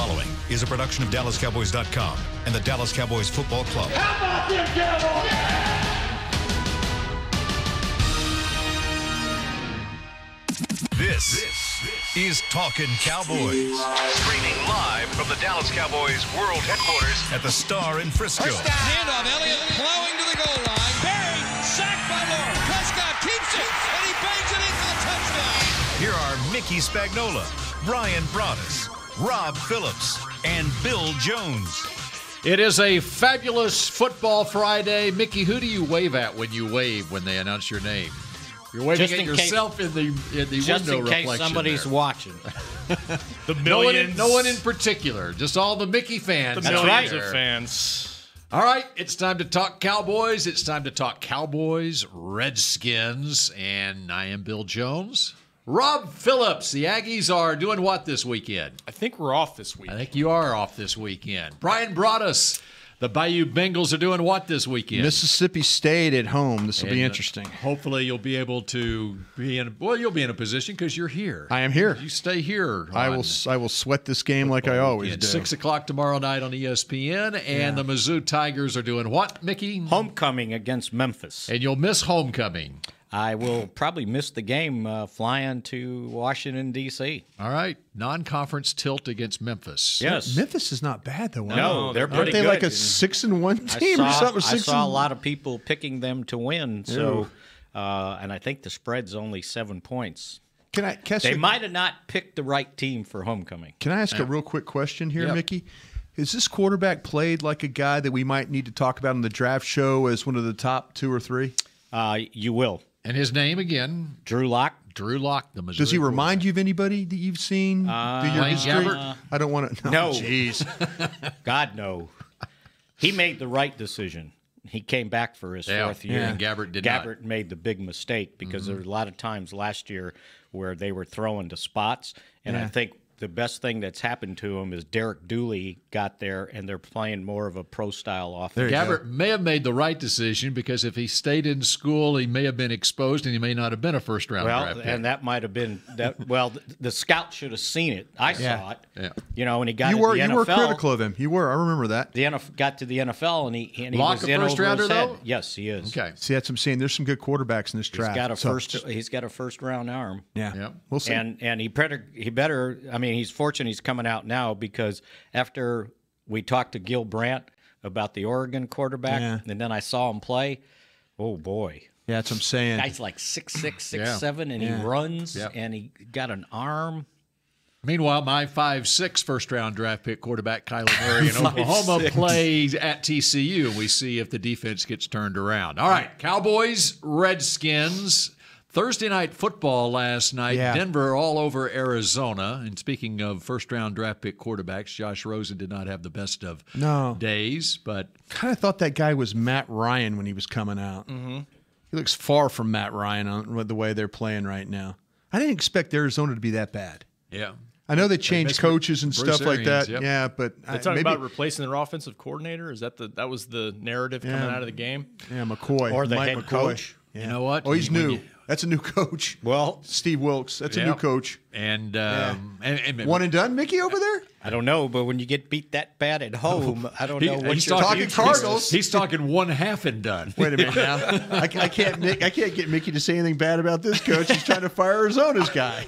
following is a production of DallasCowboys.com and the Dallas Cowboys Football Club. How about them Cowboys? This is Talkin' Cowboys. Streaming live from the Dallas Cowboys World Headquarters at the Star in Frisco. Handoff, Elliott plowing to the goal line. Barry, sacked by Lord. Prescott keeps it, and he bangs it in for the touchdown. Here are Mickey Spagnola, Brian Broaddus, Rob Phillips, and Bill Jones. It is a fabulous Football Friday. Mickey, who do you wave at when you wave when they announce your name? You're waving at yourself in the just window in case reflection somebody's there. watching. The millions. No one in particular, just all the Mickey fans. The millions of fans. All right, it's time to talk Cowboys. It's time to talk Cowboys, Redskins, and I am Bill Jones. Rob Phillips, the Aggies are doing what this weekend? I think we're off this week. I think you are off this weekend. Brian Broaddus, the Bayou Bengals are doing what this weekend? Mississippi State at home. This will be interesting. Hopefully you'll be able to be in. Well, you'll be in a position because you're here. I am here. You stay here. I will sweat this game like I always do. 6 o'clock tomorrow night on ESPN, and the Mizzou Tigers are doing what, Mickey? Homecoming against Memphis. And you'll miss homecoming. I will probably miss the game flying to Washington, D.C. All right. Non-conference tilt against Memphis. Yes. Memphis is not bad, though. No, they're pretty Aren't they good. like a 6-1 team or something? I saw a lot of people picking them to win. So, and I think the spread's only 7 points. They might have not picked the right team for homecoming. Can I ask a real quick question here, Mickey? Is this quarterback played like a guy that we might need to talk about in the draft show as one of the top 2 or 3? You will. And his name again? Drew Lock. Drew Lock, the Missouri. Does he remind you of anybody that you've seen? Your history? Gabbert? I don't want to. No. Jeez. God, no. He made the right decision. He came back for his fourth year. And Gabbert did not. Gabbert made the big mistake because there were a lot of times last year where they were throwing to spots, and I think the best thing that's happened to him is Derek Dooley got there, and they're playing more of a pro-style offense. Gabbert may have made the right decision because if he stayed in school, he may have been exposed, and he may not have been a first-round draft pick. And that might have been that. Well, the scout should have seen it. I saw it. Yeah. You know, when he got You to were the NFL, you were critical of him. You were. I remember that. The NFL got to the NFL, and he Lock was a in over first-rounder, his head. though? Yes, he is. Okay. See, that's what I'm saying. There's some good quarterbacks in this draft. He's got a first-round arm. Yeah. Yep. We'll see. And he better. I mean, he's fortunate he's coming out now because after we talked to Gil Brandt about the Oregon quarterback, and then I saw him play. Oh boy, yeah, that's what I'm saying. Guy's like 6'6", 6'7", and he runs, and he got an arm. Meanwhile, my 5'6" first-round draft pick quarterback Kyler Murray in Oklahoma plays at TCU, and we see if the defense gets turned around. All right, Cowboys, Redskins. Thursday night football last night, Denver all over Arizona. And speaking of first-round draft pick quarterbacks, Josh Rosen did not have the best of days. But kind of thought that guy was Matt Ryan when he was coming out. Mm-hmm. He looks far from Matt Ryan on the way they're playing right now. I didn't expect Arizona to be that bad. Yeah. I know they changed coaches and Bruce stuff like that. Arians, Yeah, but They're talking about replacing their offensive coordinator. Is that that was the narrative coming out of the game? Yeah, McCoy Or the Mike head McCoy. coach. You know what? Oh, he's new. That's a new coach. Well, Steve Wilkes. That's a new coach. And one and done, Mickey, over there? I don't know, but when you get beat that bad at home, I don't know what he's you're talking Cardinals. He's talking one half and done. Wait a minute now. I can't get Mickey to say anything bad about this coach. He's trying to fire Arizona's guy.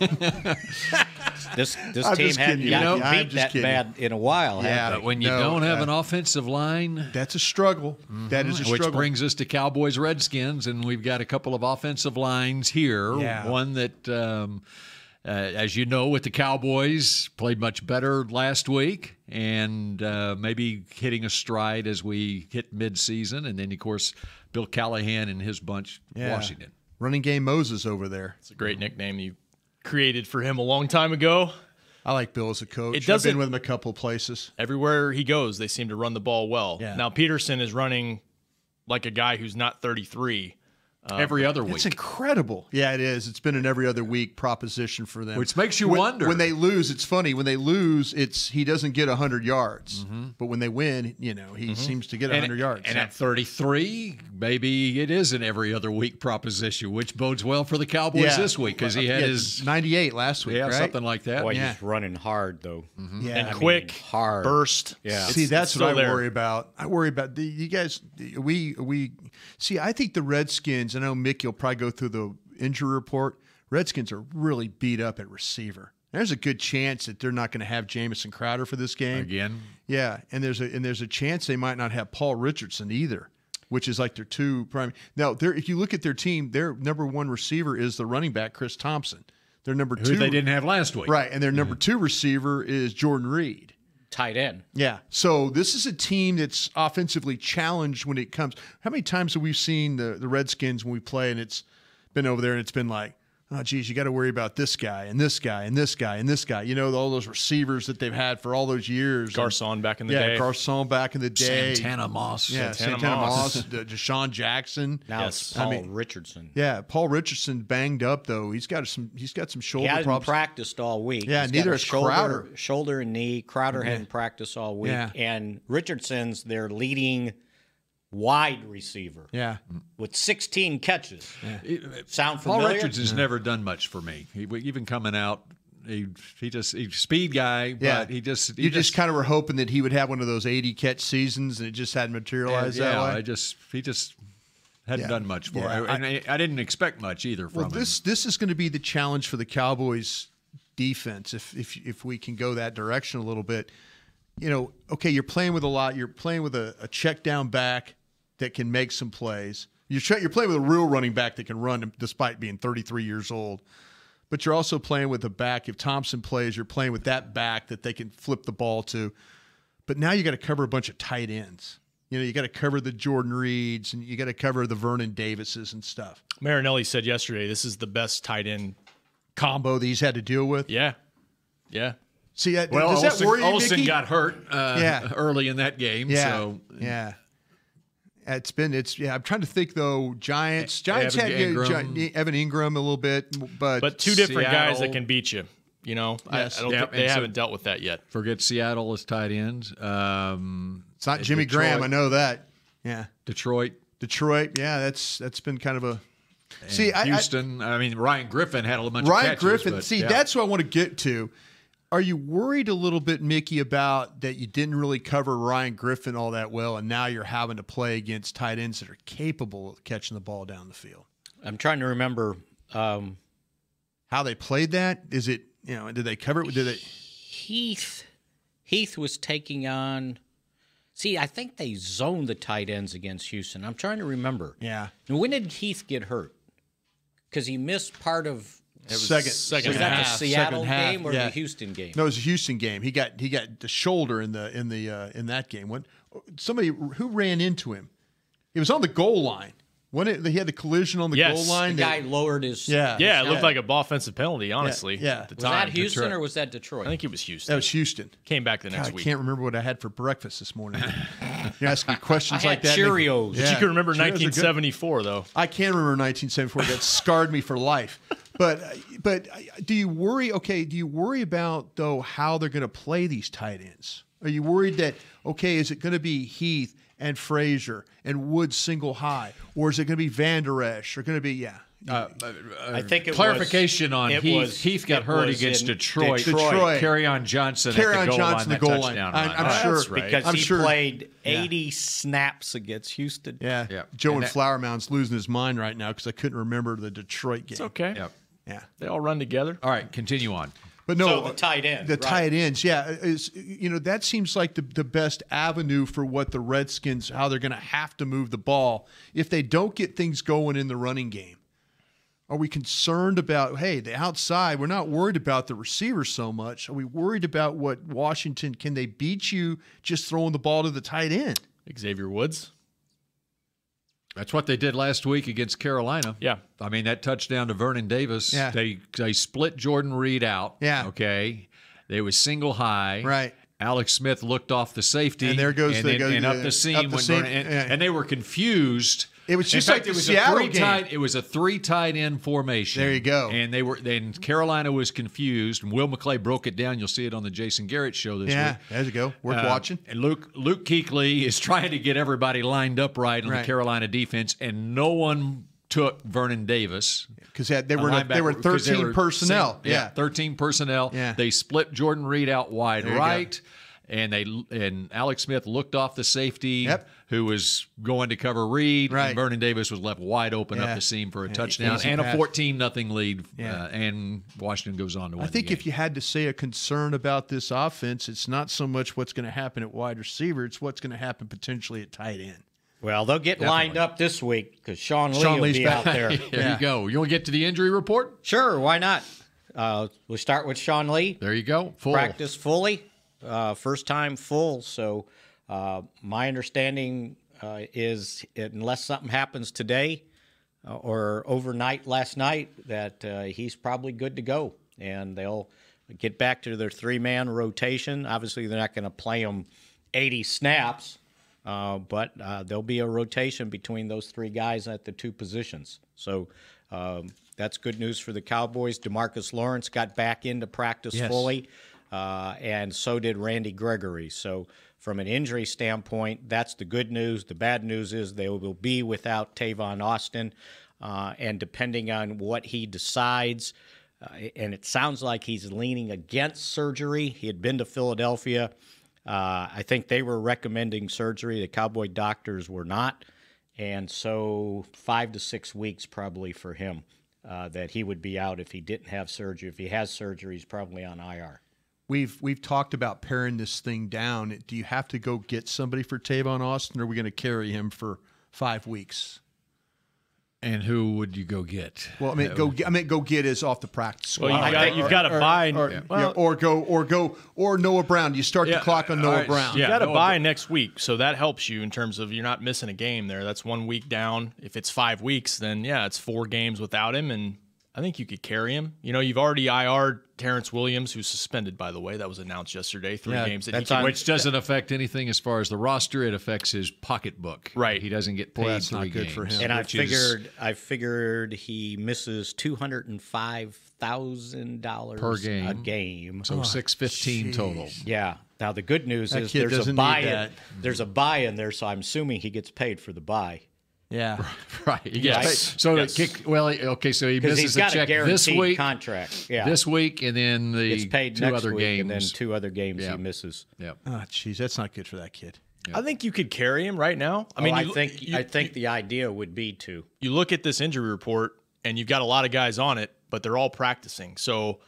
This I'm team just hadn't kidding you. gotten I'm beat just that kidding. bad in a while. Yeah, have but they? when you don't have an offensive line, that's a struggle. That is a struggle. which brings us to Cowboys Redskins, and we've got a couple of offensive lines here. Yeah. One that, as you know, with the Cowboys, played much better last week, and maybe hitting a stride as we hit midseason. And then, of course, Bill Callahan and his bunch, Washington. Running game Moses over there. It's a great nickname you created for him a long time ago. I like Bill as a coach. It doesn't- I've been with him a couple of places. Everywhere he goes, they seem to run the ball well. Yeah. Now, Peterson is running like a guy who's not 33. Every other week. It's incredible. Yeah, it is. It's been an every other week proposition for them. Which makes you wonder. When they lose, it's funny. When they lose, he doesn't get 100 yards. But when they win, he seems to get 100 yards. And at 33, maybe it is an every other week proposition, which bodes well for the Cowboys this week because he had his 98 last week, right? something like that. Boy, he's running hard, though. Yeah. And quick, hard. burst. Yeah. See, that's what I there. worry about. I worry about you guys. We see. I think the Redskins. I know Mick, you'll probably go through the injury report. Redskins are really beat up at receiver. There's a good chance that they're not going to have Jamison Crowder for this game Again. Yeah, and there's a chance they might not have Paul Richardson either, which is like their two prime. Now, if you look at their team, their number one receiver is the running back Chris Thompson. Their number two, Who they didn't have last week. right, and their number two receiver is Jordan Reed. Tight end. Yeah. So this is a team that's offensively challenged when it comes. How many times have we seen the Redskins when we play and it's been over there and it's been like, oh, geez, you got to worry about this guy and this guy and this guy and this guy. All those receivers that they've had for all those years. Garcon back in the day. Yeah, Garcon back in the day. Santana Moss. Yeah, Santana Moss. Deshaun Jackson. Now it's Paul Richardson. Yeah, Paul Richardson banged up though. He's got some shoulder He hasn't problems. practiced all week. Yeah, He's neither got has a Crowder. Shoulder and knee. Crowder hadn't practiced all week. Yeah. And Richardson's their leading wide receiver. Yeah. With 16 catches. Sound Paul familiar? Richardson's never done much for me. Even coming out, he's a speed guy, but Yeah. he just You just kind of were hoping that he would have one of those 80 catch seasons, and it just hadn't materialized that way. he just hadn't done much for Yeah, it. I didn't expect much either from Well, him. this is going to be the challenge for the Cowboys defense if we can go that direction a little bit. Okay, you're playing with a lot. You're playing with a check down back that can make some plays. You're playing with a real running back that can run despite being 33 years old. But you're also playing with a back. If Thompson plays, you're playing with that back that they can flip the ball to. But now you got to cover a bunch of tight ends. You got to cover the Jordan Reeds and you got to cover the Vernon Davises and stuff. Marinelli said yesterday this is the best tight end Combo that he's had to deal with. Yeah. See, does Olsen, that worry you, Olsen Mickey? got hurt early in that game. Yeah. So Yeah. I'm trying to think though. Giants Evan had Ingram. Evan Ingram a little bit, but But two different guys Seattle. that can beat you. Yes. I don't think they haven't dealt with that yet. forget Seattle as tight ends. it's not Jimmy Detroit. Graham. I know that. Yeah, Detroit. Yeah, that's been kind of a. See, Houston. Ryan Griffin had a bunch of Ryan catches. Griffin. but, See, yeah. that's what I want to get to. Are you worried a little bit, Mickey, about that you didn't really cover Ryan Griffin all that well, and now you're having to play against tight ends that are capable of catching the ball down the field? I'm trying to remember. How they played that? Is it, did they cover it? Did they? Heath was taking on. See, I think they zoned the tight ends against Houston. I'm trying to remember. Yeah. And when did Heath get hurt? Because he missed part of. Second Was that the half, Seattle second half, game or yeah. the Houston game? No, it was a Houston game. He got the shoulder in that game. When somebody who ran into him, it was on the goal line. He had the collision on the Yes. goal line. The guy lowered his. Yeah, it looked like a offensive penalty, honestly. Yeah. At the Was time. that Houston Detroit. or was that Detroit? I think it was Houston. That was Houston. Came back the God, next I week. can't remember what I had for breakfast this morning. You ask me questions I like had that. Cheerios. But you can remember Cheerios are good. 1974, though. I can remember 1974. That scarred me for life. But do you worry? Okay, do you worry about though how they're going to play these tight ends? Are you worried that is it going to be Heath and Frazier and Woods single high, or is it going to be Van Der Esch? Or going to be I think it Clarification was, on it Heath. was- Heath got it hurt was against in Detroit. Detroit. Carry-on Johnson Carry-on at the goal Johnson, line. the That goal line. touchdown I'm run. sure. That's right. because I'm he sure. played 80 snaps against Houston. Yeah. Joe and Flowermound's losing his mind right now because I couldn't remember the Detroit game. It's okay. Yep. Yeah. They all run together. All right, continue on. But no, So the tight end, the right. tight ends, that seems like the best avenue for what the Redskins, how they're going to have to move the ball if they don't get things going in the running game. Are we concerned about, the outside? We're not worried about the receivers so much. Are we worried about what Washington, can they beat you just throwing the ball to the tight end? Xavier Woods. That's what they did last week against Carolina. Yeah. That touchdown to Vernon Davis, Yeah. they split Jordan Reed out. Yeah. Okay. They was single high. Right. Alex Smith looked off the safety. And there goes and the- then, goes and the- up the seam. up the went seam, Vernon, yeah. and they were confused It was just In like fact, the it was Seattle a game. It was a 3 tight end formation. There you go. And then Carolina was confused, and Will McClay broke it down. You'll see it on the Jason Garrett show this Yeah, week. there you go. Worth watching. And Luke Kuechly is trying to get everybody lined up right on the Right. Carolina defense, and no one took Vernon Davis. Because they were 13 personnel. Yeah, 13 personnel. Yeah. They split Jordan Reed out wide There you right, and Alex Smith looked off the safety Yep. who was going to cover Reed, Right. and Vernon Davis was left wide open Yeah. up the seam for a Yeah, touchdown easy and a pass. 14-0 lead. Yeah. And Washington goes on to win. I think the game. if you had to say a concern about this offense, it's not so much what's going to happen at wide receiver, it's what's going to happen potentially at tight end. Well, they'll get lined up this week because Sean Lee will Lee's be back. out there. There you go. You want to get to the injury report? Sure, why not? We'll start with Sean Lee. There you go. Full. Practice fully, first time full. So my understanding is unless something happens today or overnight last night, that he's probably good to go. And they'll get back to their 3-man rotation. Obviously, they're not going to play him 80 snaps, but there'll be a rotation between those 3 guys at the 2 positions. So that's good news for the Cowboys. DeMarcus Lawrence got back into practice fully, and so did Randy Gregory. So from an injury standpoint, that's the good news. The bad news is they will be without Tavon Austin, and depending on what he decides, and it sounds like he's leaning against surgery. He had been to Philadelphia. I think they were recommending surgery. The Cowboy doctors were not. And so 5 to 6 weeks probably for him that he would be out if he didn't have surgery. If he has surgery, he's probably on IR. We've talked about paring this thing down. Do you have to go get somebody for Tavon Austin, or are we going to carry him for 5 weeks? And who would you go get? Well, go get is off the practice squad. Well, you've got to buy. Or Noah Brown. You start the clock on Noah Brown. You got to buy next week, so that helps you in terms of you're not missing a game there. That's 1 week down. If it's 5 weeks, then it's 4 games without him, and I think you could carry him. You know, you've already IR'd Terrence Williams, who's suspended, by the way. That was announced yesterday. 3 games that he can. Which doesn't affect anything as far as the roster. It affects his pocketbook. Right. He doesn't get paid that's 3 not good games. for him. And I figured he misses $205,000 Per game. a game. So $615 total. Yeah. Now the good news That is kid there's a doesn't buy. need that. There's a buy in there, so I'm assuming he gets paid for the buy. Yeah. Right. Yes. So Yes. so he Because misses he's a got a check this guaranteed week, contract. Yeah. this week, and then the gets paid 2 next other week, games. and then 2 other games Yeah. he misses. Yep. Oh, jeez, that's not good for that kid. I think you could carry him right now. I mean, I you- think you- the idea would be to. you look at this injury report, and you've got a lot of guys on it, but they're all practicing. So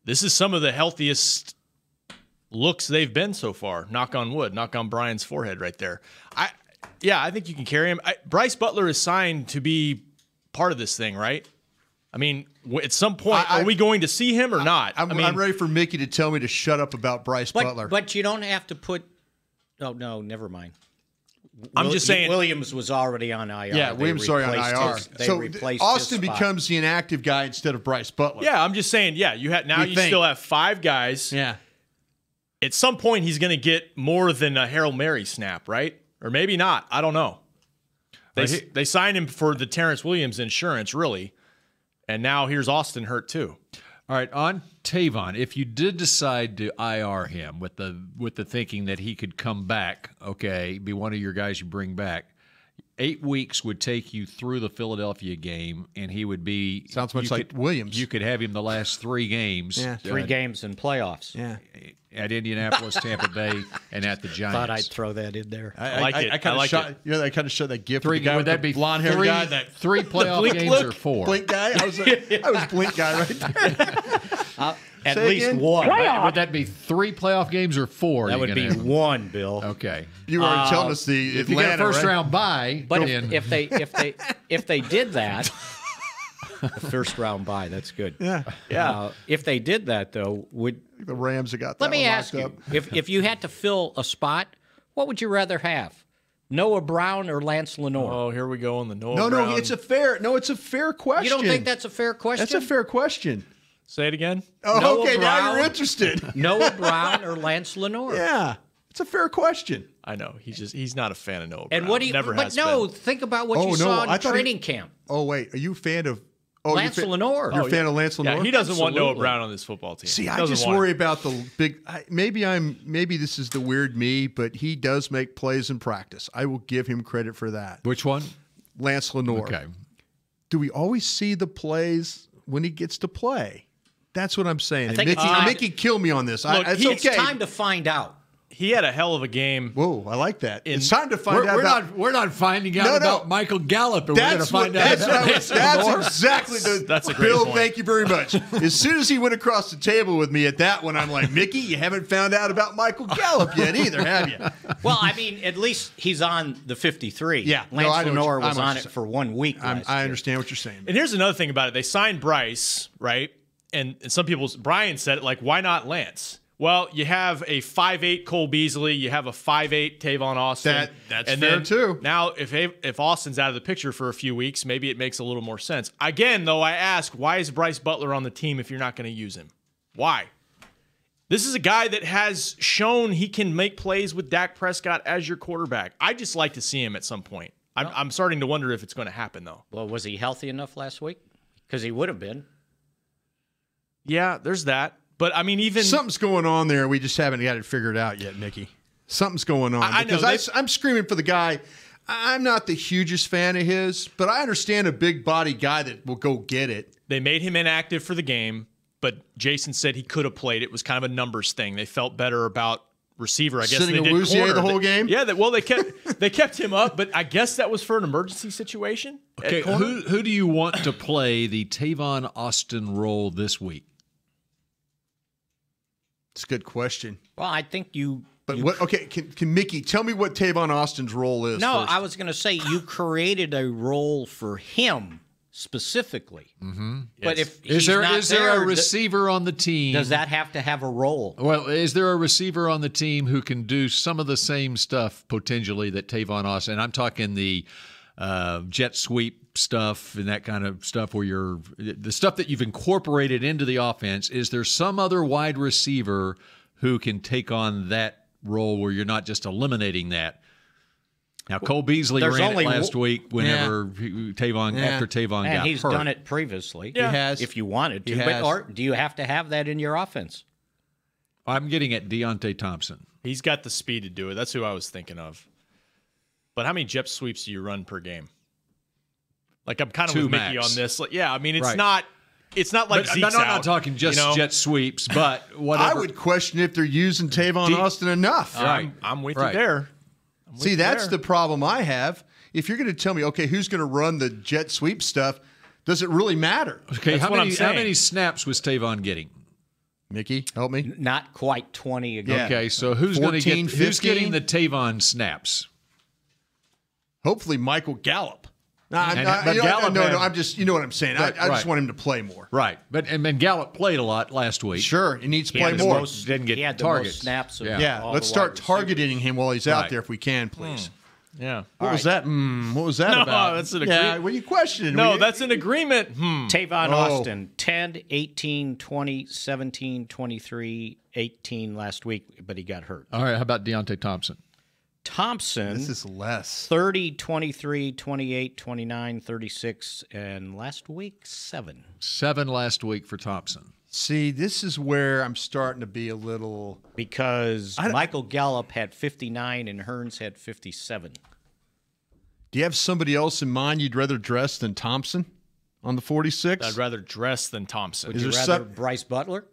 this is some of the healthiest looks they've been so far. Knock on wood. Knock on Brian's forehead right there. I think you can carry him. Bryce Butler is signed to be part of this thing, right? I mean, at some point, are we going to see him or not? I'm ready for Mickey to tell me to shut up about Bryce Butler. But you don't have to put. Oh no, never mind. I'm just saying. Williams was already on IR. Yeah, They Williams already on replaced IR. They So replaced Austin his spot. becomes the inactive guy instead of Bryce Butler. Yeah, I'm just saying. Yeah, you still have 5 guys. Yeah. At some point, he's going to get more than a Hail Mary snap, right? Or maybe not. I don't know. They signed him for the Terrence Williams insurance, really, and now here's Austin hurt too. All right, on Tavon, if you did decide to IR him with the thinking that he could come back, okay, be one of your guys you bring back, 8 weeks would take you through the Philadelphia game, and he would be Sounds much like Williams. You could have him the last 3 games. Yeah. 3 games in playoffs. Yeah. At Indianapolis, Tampa Bay, and at the Giants. Thought I'd throw that in there. I like it. I kind I of like shot. it. You know, I kind of showed that gift. 3 of the guy would with that the be blonde hair 3, guy? That 3 playoff blink games look? or 4? Blink guy. I was blink guy right there. At Say least again? one. Would that be 3 playoff games or 4? That would be 1, Bill. Okay. You were telling us the If you Atlanta, get a first right? round bye, But then if they did that, a first round bye, that's good. Yeah. If they did that though, would The Rams have got that let me one ask locked you, up. if you had to fill a spot, what would you rather have? Noah Brown or Lance Lenore? Oh, here we go on the Noah No, Brown. it's a fair question. You don't think that's a fair question? That's a fair question. Say it again. Oh, Noah okay, now Brown? you're interested. Noah Brown or Lance Lenore? Yeah. It's a fair question. I know he's not a fan of Noah And Brown. what do you? Never but has no, been. think about what Oh, you no, saw I in thought training camp. Oh, wait. Are you a fan of Lance Lenore. You're a fan of Lance Lenore? Yeah, he doesn't want Noah Absolutely. Brown on this football team. See, He I doesn't just want worry him. about the big. Maybe this is the weird me, but he does make plays in practice. I will give him credit for that. Which one? Lance Lenore. Okay. Do we always see the plays when he gets to play? That's what I'm saying. I And think Mickey, it's time- Mickey, kill me on this. Look, It's it's okay. It's time to find out. He had a hell of a game. Whoa, I like that. It's time to find out We're about. we're not finding out No, no. about Michael Gallup, and we're going to That's find what. out That's, about what- Lance that's Lenore. exactly the. That's a great Bill, point. thank you very much. As soon as he went across the table with me at that one, I'm like, Mickey, you haven't found out about Michael Gallup yet either, have you? Well, I mean, at least he's on the 53. Yeah. No, Lance I know what Lenore you- was I'm on understand- it for 1 week. I last year. understand what you're saying. And here's another thing about it. They signed Bryce, right? And some people, Brian said it, like, why not Lance? Well, you have a 5'8" Cole Beasley, you have a 5'8" Tavon Austin. That's and fair, then, too. Now, if Austin's out of the picture for a few weeks, maybe it makes a little more sense. Again, though, I ask, why is Bryce Butler on the team if you're not going to use him? Why? This is a guy that has shown he can make plays with Dak Prescott as your quarterback. I just like to see him at some point. I'm starting to wonder if it's going to happen, though. Well, was he healthy enough last week? Because he would have been. Yeah, there's that. But, I mean, even... Something's going on there. We just haven't got it figured out yet, Mickey. Something's going on. I know. Because I'm screaming for the guy. I'm not the hugest fan of his, but I understand a big body guy that will go get it. They made him inactive for the game, but Jason said he could have played. It was kind of a numbers thing. They felt better about receiver. I guess Sitting they a did Woozier corner the whole game? Yeah, they kept him up, but I guess that was for an emergency situation. Okay, who do you want to play the Tavon Austin role this week? It's a good question. Well, I think you. But you what? Okay, can Mickey tell me what Tavon Austin's role is? No, first. I was going to say you created a role for him specifically. Mm-hmm. But if Is he's there not is there a there, receiver on the team? does that have to have a role? Well, is there a receiver on the team who can do some of the same stuff potentially that Tavon Austin? And I'm talking the jet sweep stuff and that kind of stuff where the stuff that you've incorporated into the offense. Is there some other wide receiver who can take on that role where you're not just eliminating that? Now, Cole Beasley There's ran it only last week whenever Tavon after Tavon And got he's hurt. done it previously. He has. If you wanted to. He But, has. or do you have to have that in your offense? I'm getting at Deontay Thompson. He's got the speed to do it. That's who I was thinking of. But how many jet sweeps do you run per game? Like, I'm kind of Two with Mickey max. on this. Like, yeah, I mean, it's Right. not like But Zeke's I'm out. not talking just you know? jet sweeps, but whatever. I would question if they're using Tavon Austin enough. Right. I'm with Right. you there. See, that's there. the problem I have. If you're going to tell me, okay, who's going to run the jet sweep stuff, does it really matter? Okay, That's how what I'm many how saying. many snaps was Tavon getting? Mickey, help me. Not quite 20 a game. Yeah. Okay, so who's going to 14, get who's 15? getting the Tavon snaps? Hopefully, Michael Gallup. No, but Gallup no, had- I'm just, you know what I'm saying. Right, I just right. want him to play more. Right, but Gallup played a lot last week. Sure, he needs to He play had the more. most- Didn't get he had the targets. most snaps of Yeah, all let's the start wide receivers. targeting him while he's out Right. there if we can, please. Yeah. What was that? What was that No, about? that's an Yeah, agree- what are you questioning? No, We- that's an agreement. Tavon Oh. Austin, 10, 18, 20, 17, 23, 18 last week, but he got hurt. All right, how about Deontay Thompson? Thompson, This is less. 30, 23, 28, 29, 36, and last week, 7. 7 last week for Thompson. See, this is where I'm starting to be a little. Because Michael Gallup had 59 and Hearns had 57. Do you have somebody else in mind you'd rather dress than Thompson on the 46? I'd rather dress than Thompson. Would you there rather some- Bryce Butler?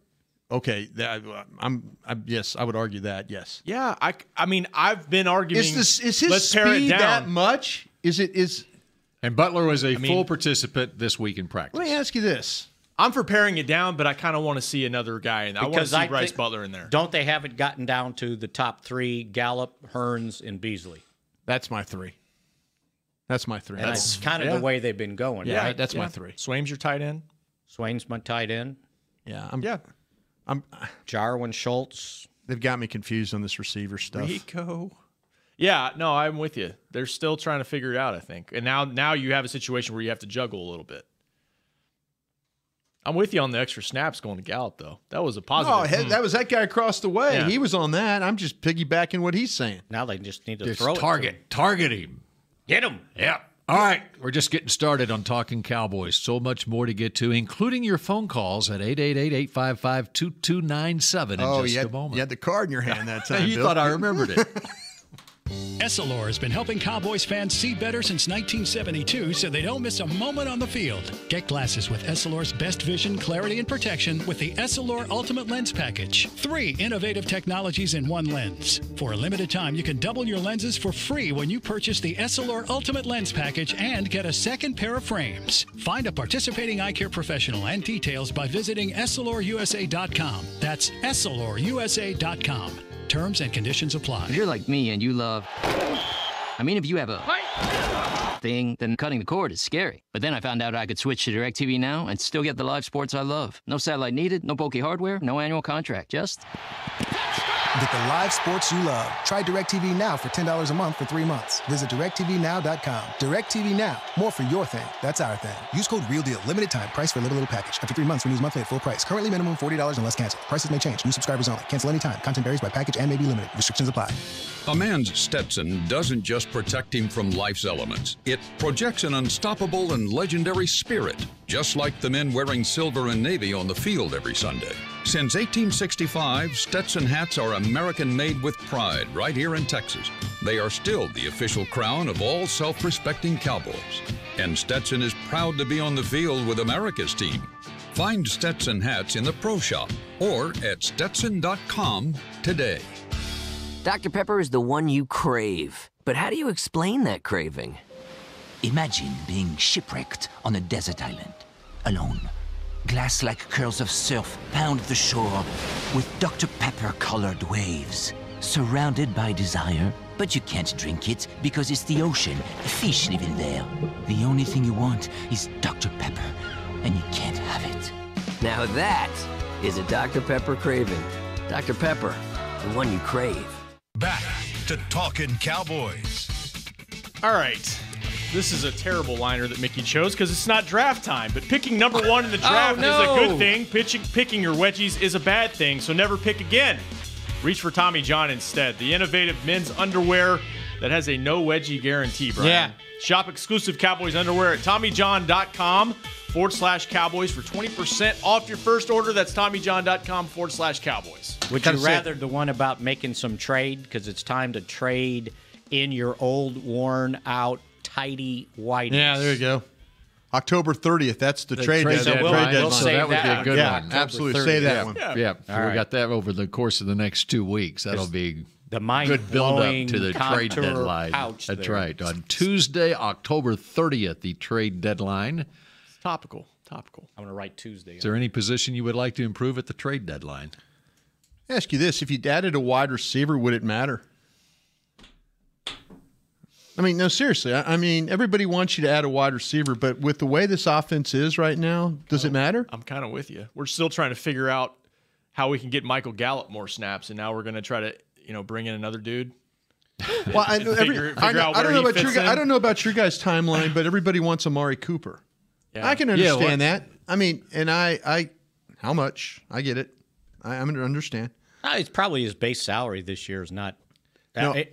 Okay, yes, I would argue that. Yes. Yeah, I mean, I've been arguing. Is his let's pare it speed down. that much? Is? And Butler was a full participant this week in practice. Let me ask you this. I'm for paring it down, but I kind of want to see another guy, and I want to Because see I Bryce think- Butler in there. Don't they have it gotten down to the top 3, Gallup, Hearns, and Beasley? That's my 3. That's my 3. And that's kind of yeah. the way they've been going, yeah, right? that's my 3. Swaim's your tight end. Swain's my tight end. Yeah, Jarwin Schultz. they've got me confused on this receiver stuff. Rico. Yeah, no, I'm with you. They're still trying to figure it out, I think. And now you have a situation where you have to juggle a little bit. I'm with you on the extra snaps going to Gallup, though. That was a positive. No, that was that guy across the way. Yeah. He was on that. I'm just piggybacking what he's saying. Now they just need to Just throw target him. Get him. Yep. All right, we're just getting started on Talking Cowboys. So much more to get to, including your phone calls at 888-855-2297 in just a moment. You had the card in your hand that time, You Bill. thought I remembered it. Essilor has been helping Cowboys fans see better since 1972 so they don't miss a moment on the field. Get glasses with Essilor's best vision, clarity, and protection with the Essilor Ultimate Lens Package. 3 innovative technologies in one lens. For a limited time, you can double your lenses for free when you purchase the Essilor Ultimate Lens Package and get a second pair of frames. Find a participating eye care professional and details by visiting EssilorUSA.com. That's EssilorUSA.com. Terms and conditions apply. If you're like me and you love... if you have a thing, then cutting the cord is scary. But then I found out I could switch to DirecTV Now and still get the live sports I love. No satellite needed, no bulky hardware, no annual contract, just... Get the live sports you love. Try DirecTV Now for $10 a month for 3 months. Visit DirecTVNow.com. DirecTV Now. More for your thing. That's our thing. Use code REALDEAL. Limited time. Price for a little package. After 3 months, renews monthly at full price. Currently minimum $40 unless canceled. Prices may change. New subscribers only. Cancel anytime. Content varies by package and may be limited. Restrictions apply. A man's Stetson doesn't just protect him from life's elements. It projects an unstoppable and legendary spirit, just like the men wearing silver and navy on the field every Sunday. Since 1865, Stetson hats are American-made with pride right here in Texas. They are still the official crown of all self-respecting Cowboys. And Stetson is proud to be on the field with America's team. Find Stetson hats in the Pro Shop or at Stetson.com today. Dr. Pepper is the one you crave. But how do you explain that craving? Imagine being shipwrecked on a desert island, alone. Glass-like curls of surf pound the shore with Dr. Pepper-colored waves. Surrounded by desire, but you can't drink it because it's the ocean, fish live in there. The only thing you want is Dr. Pepper, and you can't have it. Now that is a Dr. Pepper craving. Dr. Pepper, the one you crave. Back to Talkin' Cowboys. All right. This is a terrible liner that Mickey chose because it's not draft time. But picking number 1 in the draft is a good thing. Picking your wedgies is a bad thing, so never pick again. Reach for Tommy John instead. The innovative men's underwear that has a no wedgie guarantee, Brian. Yeah. Shop exclusive Cowboys underwear at TommyJohn.com/Cowboys for 20% off your first order. That's TommyJohn.com/Cowboys. Would you rather the one about making some trade? Because it's time to trade in your old, worn-out, tidy whiteys. Yeah, there you go. October 30th. That's the trade deadline. We'll So save that would be a good yeah, one. absolutely. Say that one. Yeah. So we got that over the course of the next 2 weeks. That'll be the good build-up to the trade contour deadline. pouch That's there. right. On Tuesday, October 30th, the trade deadline. Topical. I'm going to write Tuesday. Is there any position you would like to improve at the trade deadline? I ask you this. If you added a wide receiver, would it matter? No, seriously. Everybody wants you to add a wide receiver, but with the way this offense is right now, does it matter? I'm kind of with you. We're still trying to figure out how we can get Michael Gallup more snaps, and now we're going to try to, bring in another dude. Well, I don't know about your guys' timeline, but everybody wants Amari Cooper. Yeah. I can understand that. I how much? I get it. I'm going to understand. It's probably his base salary this year is not.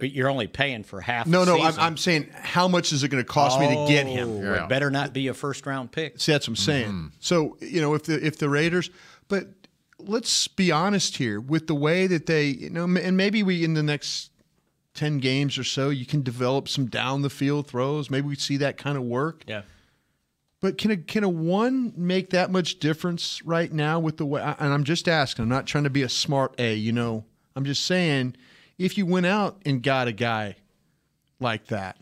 You're only paying for half. No, the season. I'm saying how much is it going to cost me to get him? It better not be a first-round pick. See, that's what I'm saying. Mm-hmm. So if the Raiders, but let's be honest here with the way that they, and maybe we in the next 10 games or so, you can develop some down the field throws. Maybe we see that kind of work. Yeah. But can a one make that much difference right now with the way? And I'm just asking. I'm not trying to be a smart A. I'm just saying. If you went out and got a guy like that,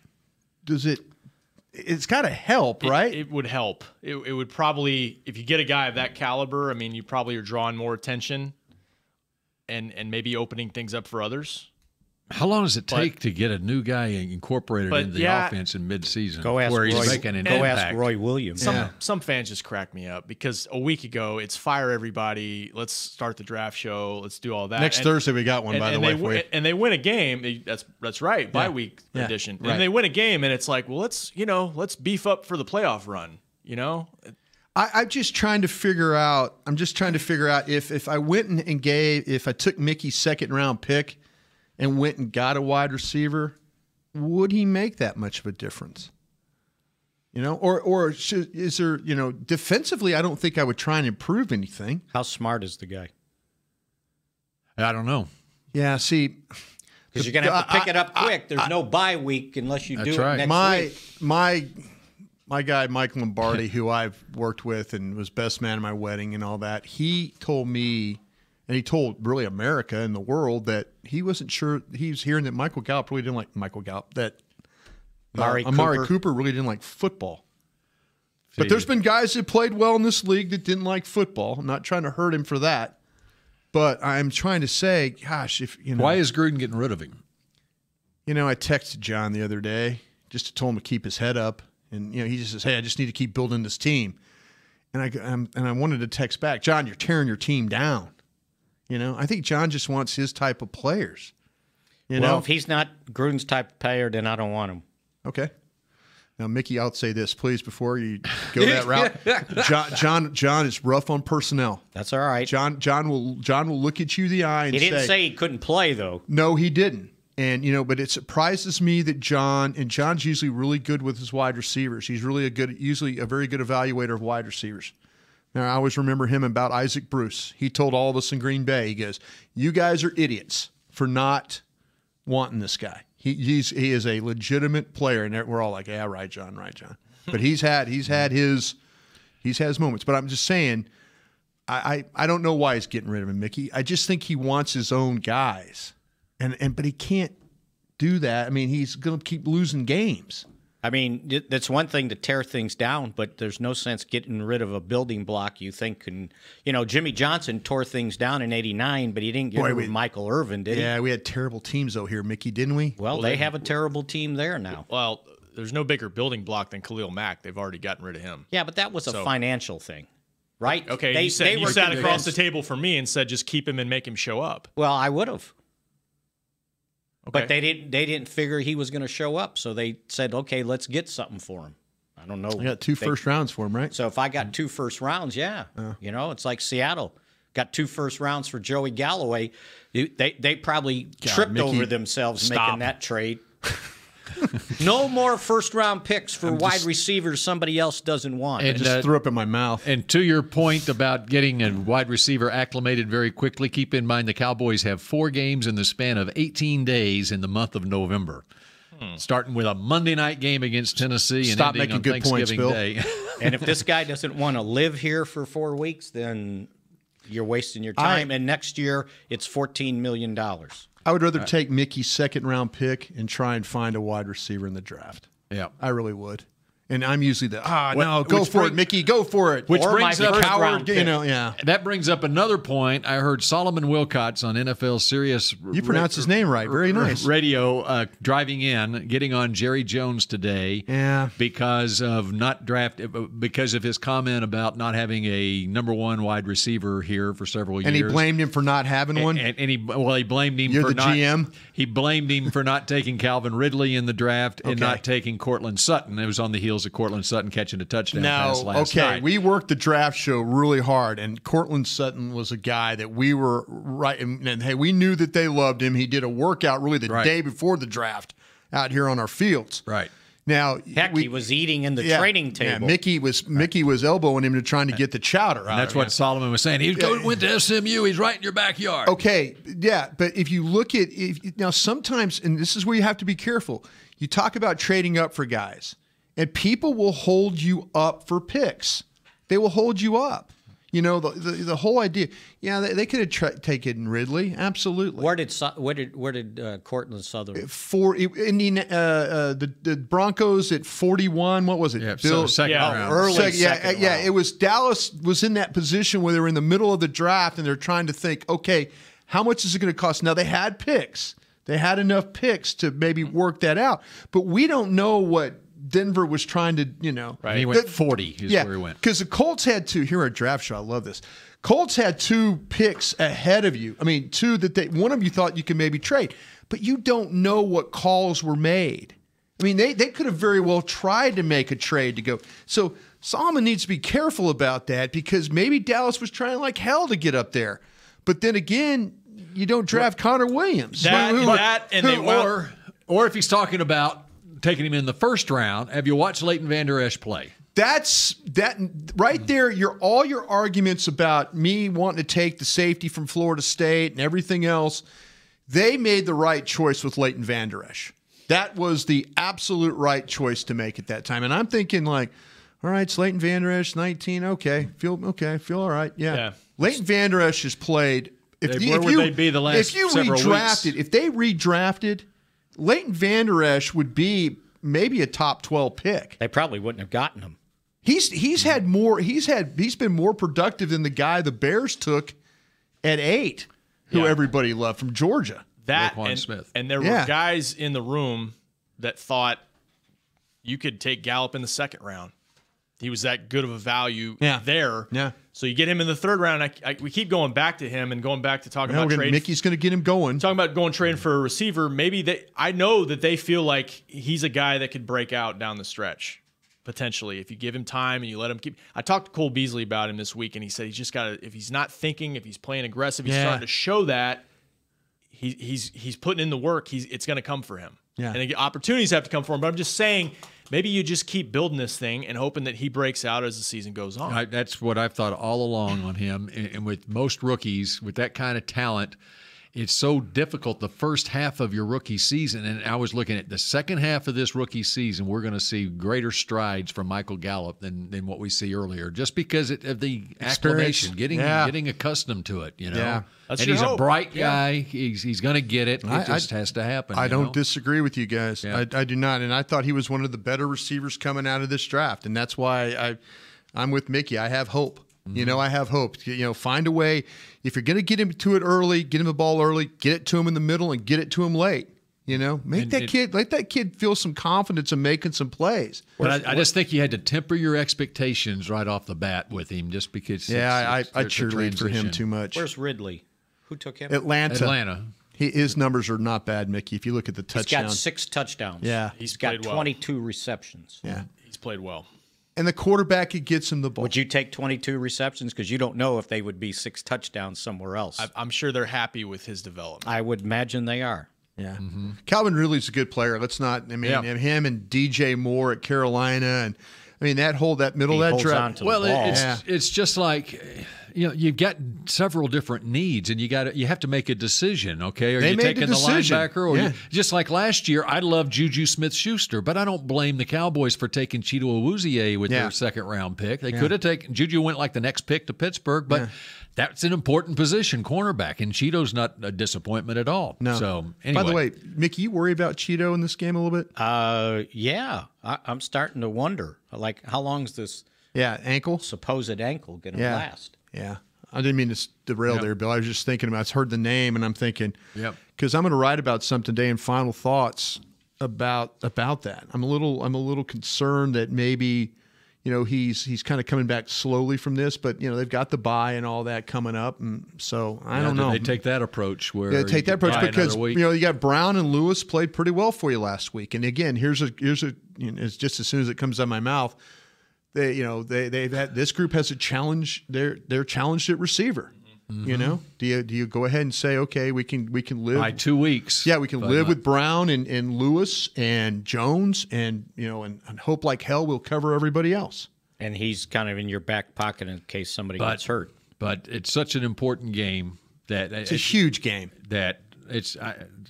it's got to help, right? It would help. It would probably, if you get a guy of that caliber, you probably are drawing more attention and maybe opening things up for others. How long does it take to get a new guy incorporated into the offense in midseason? Go ask Roy Williams. Some fans just crack me up because a week ago it's fire everybody. Let's start the draft show. Let's do all that. Next Thursday we got one, by the way. And they win a game. That's right. Bye week edition. Right. And they win a game, and it's like, well, let's beef up for the playoff run. I'm just trying to figure out. If I went and if I took Mickey's second round pick and went and got a wide receiver, would he make that much of a difference? Is there, defensively, I don't think I would try and improve anything. How smart is the guy? I don't know. Yeah, see. Because you're going to have to pick it up quick. There's no bye week unless you do it next week. My guy, Mike Lombardi, who I've worked with and was best man at my wedding and all that, he told me, and he told really America and the world, that he wasn't sure. He was hearing that Amari Gallup Cooper really didn't like football. But there's been guys that played well in this league that didn't like football. I'm not trying to hurt him for that. But I'm trying to say, gosh, why is Gruden getting rid of him? I texted John the other day just to tell him to keep his head up. And he just says, "Hey, I just need to keep building this team." And I wanted to text back, "John, you're tearing your team down." I think John just wants his type of players. Well, if he's not Gruden's type of player, then I don't want him. Okay. Now, Mickey, I'll say this, please, before you go that route. John is rough on personnel. That's all right. John will look at you in the eye and say, he didn't say he couldn't play, though. No, he didn't. And, but it surprises me that John's usually really good with his wide receivers. He's really usually a very good evaluator of wide receivers. Now, I always remember him about Isaac Bruce. He told all of us in Green Bay, he goes, "You guys are idiots for not wanting this guy. He is a legitimate player." And we're all like, "Yeah, right, John, right, John." But he's had his moments. But I'm just saying, I don't know why he's getting rid of him, Mickey. I just think he wants his own guys. But he can't do that. I mean, he's going to keep losing games. I mean, that's one thing to tear things down, but there's no sense getting rid of a building block you think can. Jimmy Johnson tore things down in '89, but he didn't get rid of Michael Irvin, did he? Yeah, we had terrible teams though here, Mickey, didn't we? Well, they have a terrible team there now. Well, there's no bigger building block than Khalil Mack. They've already gotten rid of him. Yeah, but that was a financial thing, right? Okay, you sat across the table from me and said just keep him and make him show up. Well, I would have. Okay. But they didn't figure he was going to show up, so they said, "Okay, let's get something for him." I don't know. I got 2 first rounds for him, right? So if I got 2 first rounds, yeah, it's like Seattle got 2 first rounds for Joey Galloway. They probably tripped over themselves making that trade. No more first-round picks for wide receivers somebody else doesn't want. I just threw up in my mouth. And to your point about getting a wide receiver acclimated very quickly, keep in mind the Cowboys have 4 games in the span of 18 days in the month of November. Starting with a Monday night game against Tennessee and ending on Thanksgiving Day. And if this guy doesn't want to live here for 4 weeks, then you're wasting your time. And next year, it's $14 million. I would rather take Mickey's second-round pick and try and find a wide receiver in the draft. Yeah, I really would. And I'm usually go for it, Mickey, go for it. Which brings up Howard, That brings up another point. I heard Solomon Wilcots on NFL Sirius. You pronounced his name right. Very nice. Radio driving in, getting on Jerry Jones today. Yeah. Because of his comment about not having a number 1 wide receiver here for several years. And he blamed him for not having one. And he blamed him You're for the not. GM. He blamed him for not taking Calvin Ridley in the draft and not taking Cortland Sutton. It was on the heels of Cortland Sutton catching a touchdown pass last night. We worked the draft show really hard, and Cortland Sutton was a guy that we were right. And hey, we knew that they loved him. He did a workout really the day before the draft out here on our fields. Right. Now, he was eating in the training table. Yeah, Mickey was elbowing him to trying to get the chowder out. And that's what Solomon was saying. He went to SMU. He's right in your backyard. Okay, yeah, but if you look at now, sometimes, and this is where you have to be careful. You talk about trading up for guys, and people will hold you up for picks. They will hold you up. The whole idea. Yeah, they could have taken Ridley. Absolutely. Where did Cortland Sutton? The Broncos at 41. What was it? Yeah, second round. Early second round. It was Dallas was in that position where they were in the middle of the draft and they're trying to think, okay, how much is it going to cost? Now they had picks. They had enough picks to maybe work that out, but we don't know what Denver was trying to, Right. He went 40 is where he went. Because the Colts had 2. Here at Draft Show, I love this. Colts had 2 picks ahead of you. I mean, 2 that one of you thought you could maybe trade, but you don't know what calls were made. I mean, they could have very well tried to make a trade to go. So Solomon needs to be careful about that because maybe Dallas was trying like hell to get up there. But then again, you don't draft Connor Williams. Or if he's talking about taking him in the first round, have you watched Leighton Vander Esch play? That's that right there. All your arguments about me wanting to take the safety from Florida State and everything else, they made the right choice with Leighton Vander Esch. That was the absolute right choice to make at that time. And I'm thinking like, all right, it's Leighton Vander Esch, 19, feel all right, yeah. Leighton Vander Esch has played. If they redrafted, Leighton Vander Esch would be maybe a top 12 pick. They probably wouldn't have gotten him. He's been more productive than the guy the Bears took at 8, who everybody loved from Georgia. Smith. And there were guys in the room that thought you could take Gallup in the second round. He was that good of a value there. Yeah. So you get him in the third round. We keep going back to him and going back to talking about trading. Mickey's going to get him going. Talking about going trading for a receiver. Maybe I know that they feel like he's a guy that could break out down the stretch, potentially, if you give him time and you let him keep. I talked to Cole Beasley about him this week, and he said he's just got to, if he's not thinking, if he's playing aggressive, he's starting to show that he's putting in the work. It's going to come for him. Yeah. And opportunities have to come for him. But I'm just saying, maybe you just keep building this thing and hoping that he breaks out as the season goes on. That's what I've thought all along on him. And with most rookies, with that kind of talent, it's so difficult the first half of your rookie season. And I was looking at the second half of this rookie season, we're going to see greater strides from Michael Gallup than what we see earlier, just because of the acclimation, getting accustomed to it, Yeah. And he's a bright guy. He's going to get it. It just has to happen. I don't disagree with you guys. Yeah. I do not. And I thought he was one of the better receivers coming out of this draft. And that's why I'm with Mickey. I have hope. Mm-hmm. I have hope. Find a way. If you're going to get him to it early, get him the ball early, get it to him in the middle, and get it to him let that kid feel some confidence in making some plays. But I just think you had to temper your expectations right off the bat with him, just because. I cheerlead for him too much. Where's Ridley? Who took him? Atlanta. His numbers are not bad, Mickey. If you look at the touchdowns, he's got 6 touchdowns. Yeah, he's got 22 receptions. Yeah, he's played well. And the quarterback, he gets him the ball. Would you take 22 receptions? Because you don't know if they would be 6 touchdowns somewhere else. I'm sure they're happy with his development. I would imagine they are. Yeah. Mm-hmm. Calvin Ridley's a good player. Let's not, him and DJ Moore at Carolina. And that middle of that draft. Well, it's just like, you've got several different needs, and you have to make a decision. Okay, are you taking the linebacker, or just like last year? I love Juju Smith-Schuster, but I don't blame the Cowboys for taking Chido Awuzie with their second round pick. They could have taken Juju, went like the next pick to Pittsburgh, but that's an important position, cornerback, and Cheeto's not a disappointment at all. No. So anyway. By the way, Mickey, you worry about Cheeto in this game a little bit? Yeah, I'm starting to wonder. Like, how long's this? Ankle. Supposed ankle going to last? Yeah. I didn't mean to derail there, Bill. I was just thinking about. I heard the name, and I'm thinking, because I'm going to write about something today in Final Thoughts about that. I'm a little concerned that maybe, he's kind of coming back slowly from this, but they've got the bye and all that coming up, and so I don't know. They take that approach take that approach because you got Brown and Lewis played pretty well for you last week, and again, here's it's just as soon as it comes out of my mouth. They've had, this group has a challenge. They're challenged at receiver. Mm-hmm. Do you go ahead and say, okay, we can live by 2 weeks? Yeah, we can live with Brown and Lewis and Jones and and hope like hell we'll cover everybody else. And he's kind of in your back pocket in case somebody gets hurt. But it's such an important game that it's a huge game that it's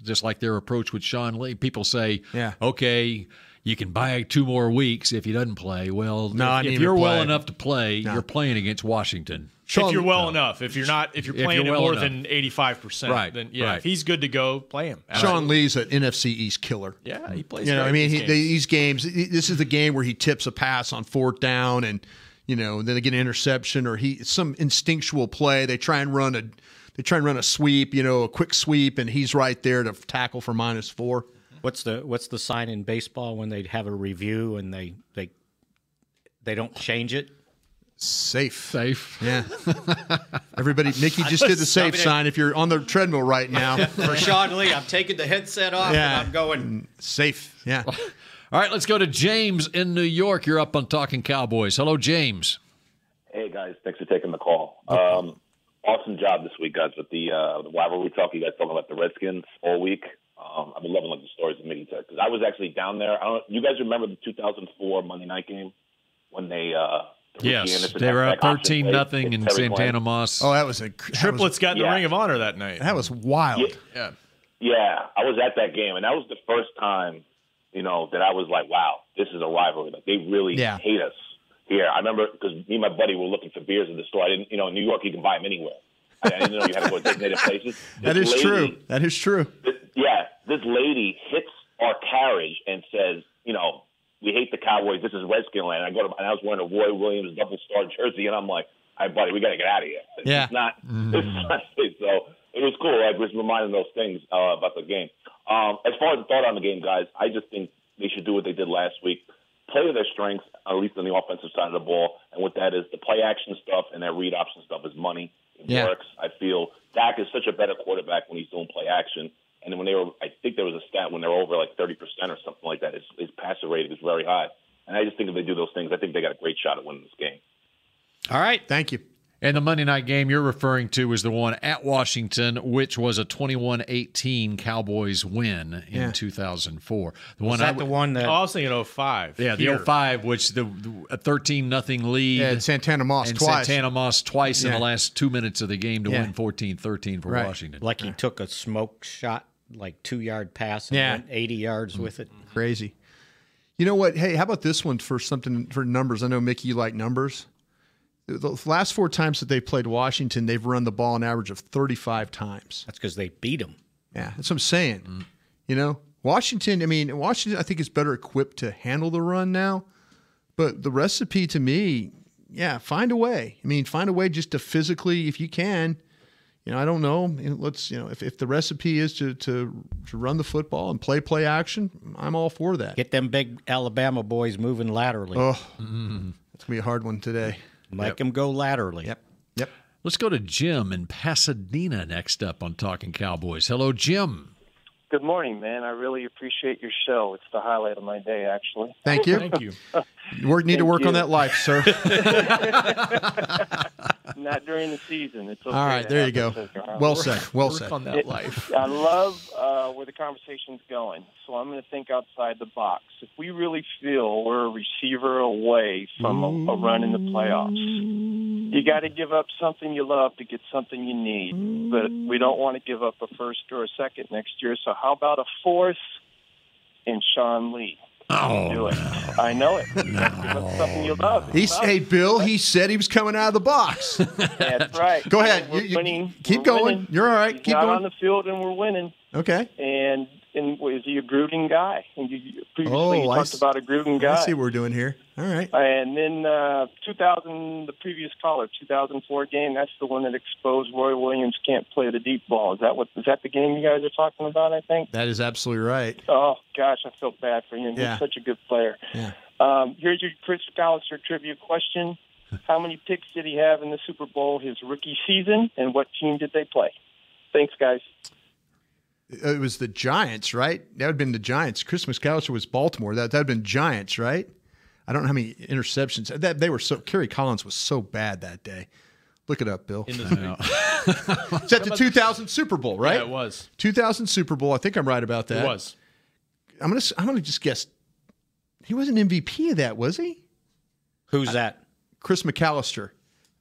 just like their approach with Sean Lee. People say, okay, you can buy 2 more weeks if he doesn't play. Well, if you're well enough to play, you're playing against Washington. If you're well enough. If you're playing at more than 85%, then if he's good to go, play him. Sean Lee's an NFC East killer. Yeah, he plays. These games. This is the game where he tips a pass on 4th down, and then they get an interception or some instinctual play. They try and run a sweep, a quick sweep, and he's right there to tackle for -4. What's the sign in baseball when they have a review and they don't change it? Safe. Yeah. Everybody, Mickey just did the safe sign if you're on the treadmill right now. For Sean Lee, I'm taking the headset off and I'm going safe. Yeah. All right, let's go to James in New York. You're up on Talking Cowboys. Hello, James. Hey, guys. Thanks for taking the call. Awesome job this week, guys, with the rivalry talk. You guys talking about the Redskins all week. I've been loving the stories of Mickey because I was actually down there. You guys remember the 2004 Monday night game when they yes, they were up 13-0 in Santana Moss. Oh, that was Triplets got in the Ring of Honor that night. That was wild. Yeah, I was at that game, and that was the first time, that I was like, wow, this is a rivalry. Like, they really hate us here. I remember because me and my buddy were looking for beers in the store. I didn't, in New York, you can buy them anywhere. I didn't know you had to go to designated places. That is true. That is true. This lady hits our carriage and says, we hate the Cowboys. This is Redskin land. And I was wearing a Roy Williams double-star jersey, and I'm like, all right, buddy, we got to get out of here. It's not safe. So it was cool. I was reminding those things about the game. As far as the thought on the game, guys, I just think they should do what they did last week. Play to their strengths, at least on the offensive side of the ball. And what that is, the play action stuff and that read option stuff is money. It works. I feel Dak is such a better quarterback when he's doing play action. And when I think there was a stat when they're over like 30% or something like that, his passer rating is very high. And I just think if they do those things, I think they got a great shot at winning this game. All right. Thank you. And the Monday night game you're referring to is the one at Washington, which was a 21-18 Cowboys win in 2004. The one I was thinking 05. Yeah, the 05, which a 13-0 lead. Yeah, Santana Moss twice. Santana Moss twice in the last 2 minutes of the game to win 14-13 for Washington. Like he took a smoke shot, like 2-yard pass and went 80 yards with it. Crazy. You know what? Hey, how about this one for numbers? I know, Mickey, you like numbers. The last 4 times that they played Washington, they've run the ball an average of 35 times. That's because they beat them. Yeah, that's what I'm saying. Washington, I think is better equipped to handle the run now. But the recipe to me, find a way. Find a way just to physically, if you can, I don't know. Let's, if the recipe is to run the football and play action, I'm all for that. Get them big Alabama boys moving laterally. Oh, it's going to be a hard one today. Make them go laterally. Yep. Let's go to Jim in Pasadena next up on Talking Cowboys. Hello, Jim. Good morning, man. I really appreciate your show. It's the highlight of my day, actually. Thank you. Thank you. Need to work on that life, sir. Not during the season. It's okay. All right, there you go. Well said. Well said. Work on that life. I love where the conversation's going, so I'm going to think outside the box. If we really feel we're a receiver away from a run in the playoffs, you got to give up something you love to get something you need. But we don't want to give up a first or a second next year, so how about a fourth in Sean Lee? Do it. I know it. That's something you love. Hey, Bill, he said he was coming out of the box. That's right. Go ahead. Keep going. Winning. You're all right. He's Keep not going. on the field, and we're winning. Okay. And is he a Gruden guy? And you previously talked about a Gruden guy. I see what we're doing here. All right. And then 2000, the previous caller, 2004 game, that's the one that exposed Roy Williams can't play the deep ball. Is that the game you guys are talking about, I think? That is absolutely right. Oh, gosh, I felt bad for him. Yeah. He's such a good player. Yeah. Here's your Chris Callister trivia question. How many picks did he have in the Super Bowl his rookie season, and what team did they play? Thanks, guys. It was the Giants, right? That would have been the Giants. Chris McAllister was Baltimore. That would have been Giants, right? I don't know how many interceptions. Kerry Collins was so bad that day. Look it up, Bill. It's at the 2000 Super Bowl, right? Yeah, it was. 2000 Super Bowl. I think I'm right about that. It was. I'm gonna just guess. He wasn't MVP of that, was he? Who's that? Chris McAllister.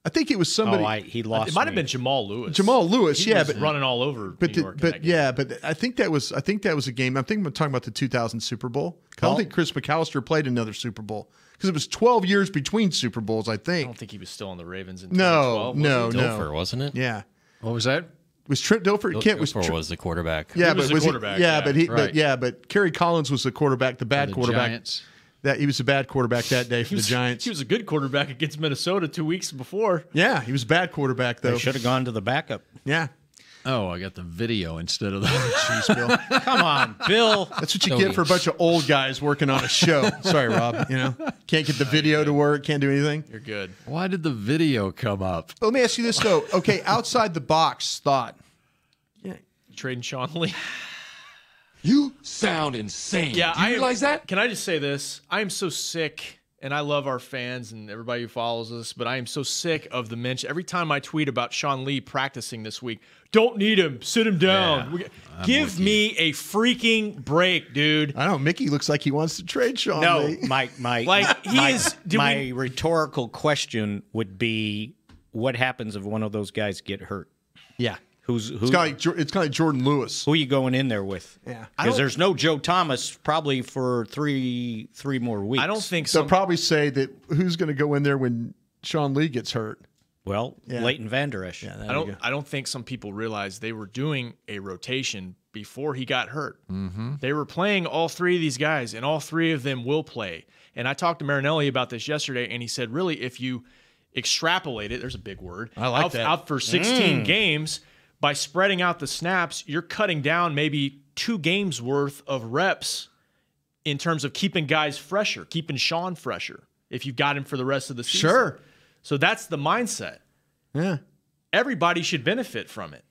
I think it was somebody. He lost. It might have been Jamal Lewis. Jamal Lewis, he was but running all over. But New York but I think that was a game. I think I'm talking about the 2000 Super Bowl. I don't think Chris McAllister played another Super Bowl because it was 12 years between Super Bowls. I think. I don't think he was still on the Ravens in No. Dilfer, wasn't it? Yeah. What was that? Was Trent Dilfer? Dilfer was the quarterback. Yeah, he was the quarterback. But Kerry Collins was the quarterback, the bad quarterback. Giants. That he was a bad quarterback that day for the Giants. He was a good quarterback against Minnesota 2 weeks before. Yeah, he was a bad quarterback though. They should have gone to the backup. Yeah. Oh, I got the video instead of the. Jeez, Bill. Come on, Bill. That's what you get for a bunch of old guys working on a show. Sorry, Rob. Can't get the video to work. Can't do anything. You're good. Why did the video come up? But let me ask you this though. Okay, outside the box thought. Trading Sean Lee. You sound insane. Yeah, Do you realize that? Can I just say this? I am so sick, and I love our fans and everybody who follows us, but I am so sick of the mention. Every time I tweet about Sean Lee practicing this week, don't need him, sit him down. Yeah, Give me a freaking break, dude. I know Mickey looks like he wants to trade Sean Lee. My rhetorical question would be, what happens if one of those guys get hurt? Yeah. Who's It's kind of like Jordan Lewis. Who are you going in there with? Yeah. Because there's no Joe Thomas probably for three more weeks. I don't think They'll probably say that who's going to go in there when Sean Lee gets hurt. Well, Yeah. Leighton Vander Esch. Yeah, I don't think some people realize they were doing a rotation before he got hurt. Mm-hmm. They were playing all three of these guys, and all three of them will play. And I talked to Marinelli about this yesterday, and he said, really, if you extrapolate it, there's a big word, I like that. out for 16 games, by spreading out the snaps, you're cutting down maybe 2 games worth of reps in terms of keeping guys fresher, keeping Sean fresher, if you've got him for the rest of the season. Sure. So that's the mindset. Yeah. Everybody should benefit from it.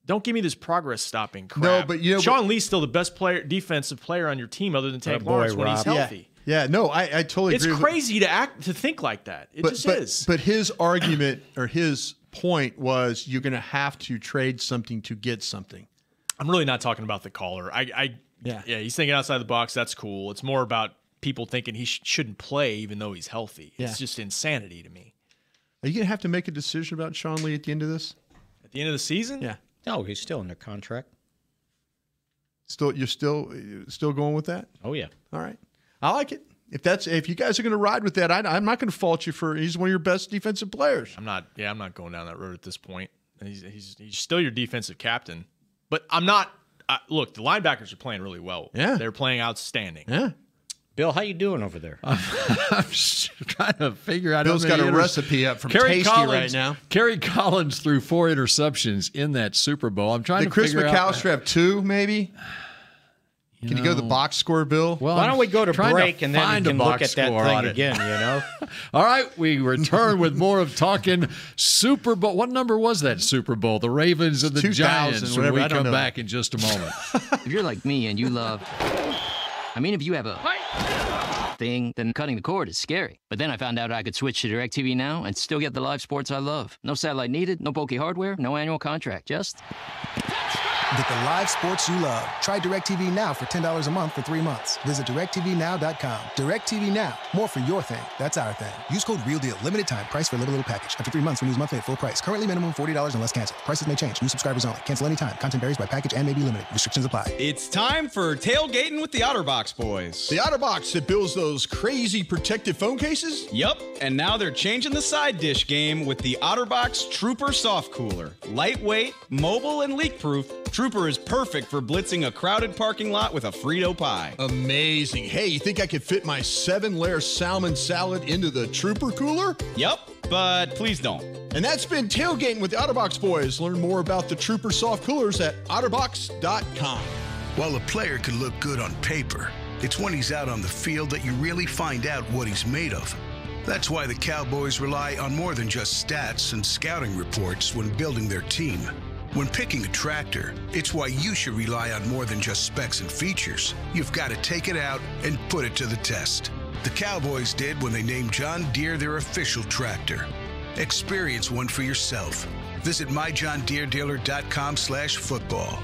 Don't give me this progress stopping crap. No, but Sean Lee's still the best defensive player on your team other than Tank Lawrence when he's healthy. Yeah, no, I totally It's agree. crazy to think like that. It just is. But his argument or his point was you're going to have to trade something to get something. I'm really not talking about the caller. Yeah, he's thinking outside the box. That's cool. It's more about people thinking he shouldn't play even though he's healthy. Yeah. It's just insanity to me. Are you going to have to make a decision about Sean Lee at the end of this? At the end of the season? Yeah. No, he's still under contract. You're still going with that? Oh yeah. All right. I like it. If you guys are going to ride with that, I'm not going to fault you for. He's one of your best defensive players. I'm not going down that road at this point. He's still your defensive captain, but I'm not. Look, the linebackers are playing really well. Yeah, they're playing outstanding. Yeah. Bill, how you doing over there? I'm just trying to figure out. Bill's got a recipe up from Tasty right now. Kerry Collins threw 4 interceptions in that Super Bowl. I'm trying to figure out. Did Chris McAllister have 2, maybe? Can you go to the box score, Bill? Well, why don't we go to break and then we can look at that thing again, you know? All right, we return with more of Talking Super Bowl. What number was that Super Bowl? The Ravens and the Giants. When we come back in just a moment. If you're like me and you love... if you have a thing, then cutting the cord is scary. But then I found out I could switch to DirecTV Now and still get the live sports I love. No satellite needed, no bulky hardware, no annual contract, just... Get the live sports you love. Try DirecTV Now for $10 a month for 3 months. Visit DirecTVNow.com. DirecTV Now. More for your thing. That's our thing. Use code REALDEAL. Limited time. Price for little package. After 3 months, renews monthly at full price. Currently minimum $40 unless canceled. Prices may change. New subscribers only. Cancel anytime. Content varies by package and may be limited. Restrictions apply. It's time for Tailgating with the OtterBox boys. The OtterBox that builds those crazy protective phone cases? Yep, and now they're changing the side dish game with the OtterBox Trooper Soft Cooler. Lightweight, mobile, and leak-proof, Trooper is perfect for blitzing a crowded parking lot with a Frito pie. Amazing. Hey, you think I could fit my 7-layer salmon salad into the Trooper cooler? Yep, but please don't. And that's been Tailgating with the OtterBox boys. Learn more about the Trooper soft coolers at otterbox.com. While a player could look good on paper, it's when he's out on the field that you really find out what he's made of. That's why the Cowboys rely on more than just stats and scouting reports when building their team. When picking a tractor, it's why you should rely on more than just specs and features. You've got to take it out and put it to the test. The Cowboys did when they named John Deere their official tractor. Experience one for yourself. Visit myjohndeeredealer.com/football.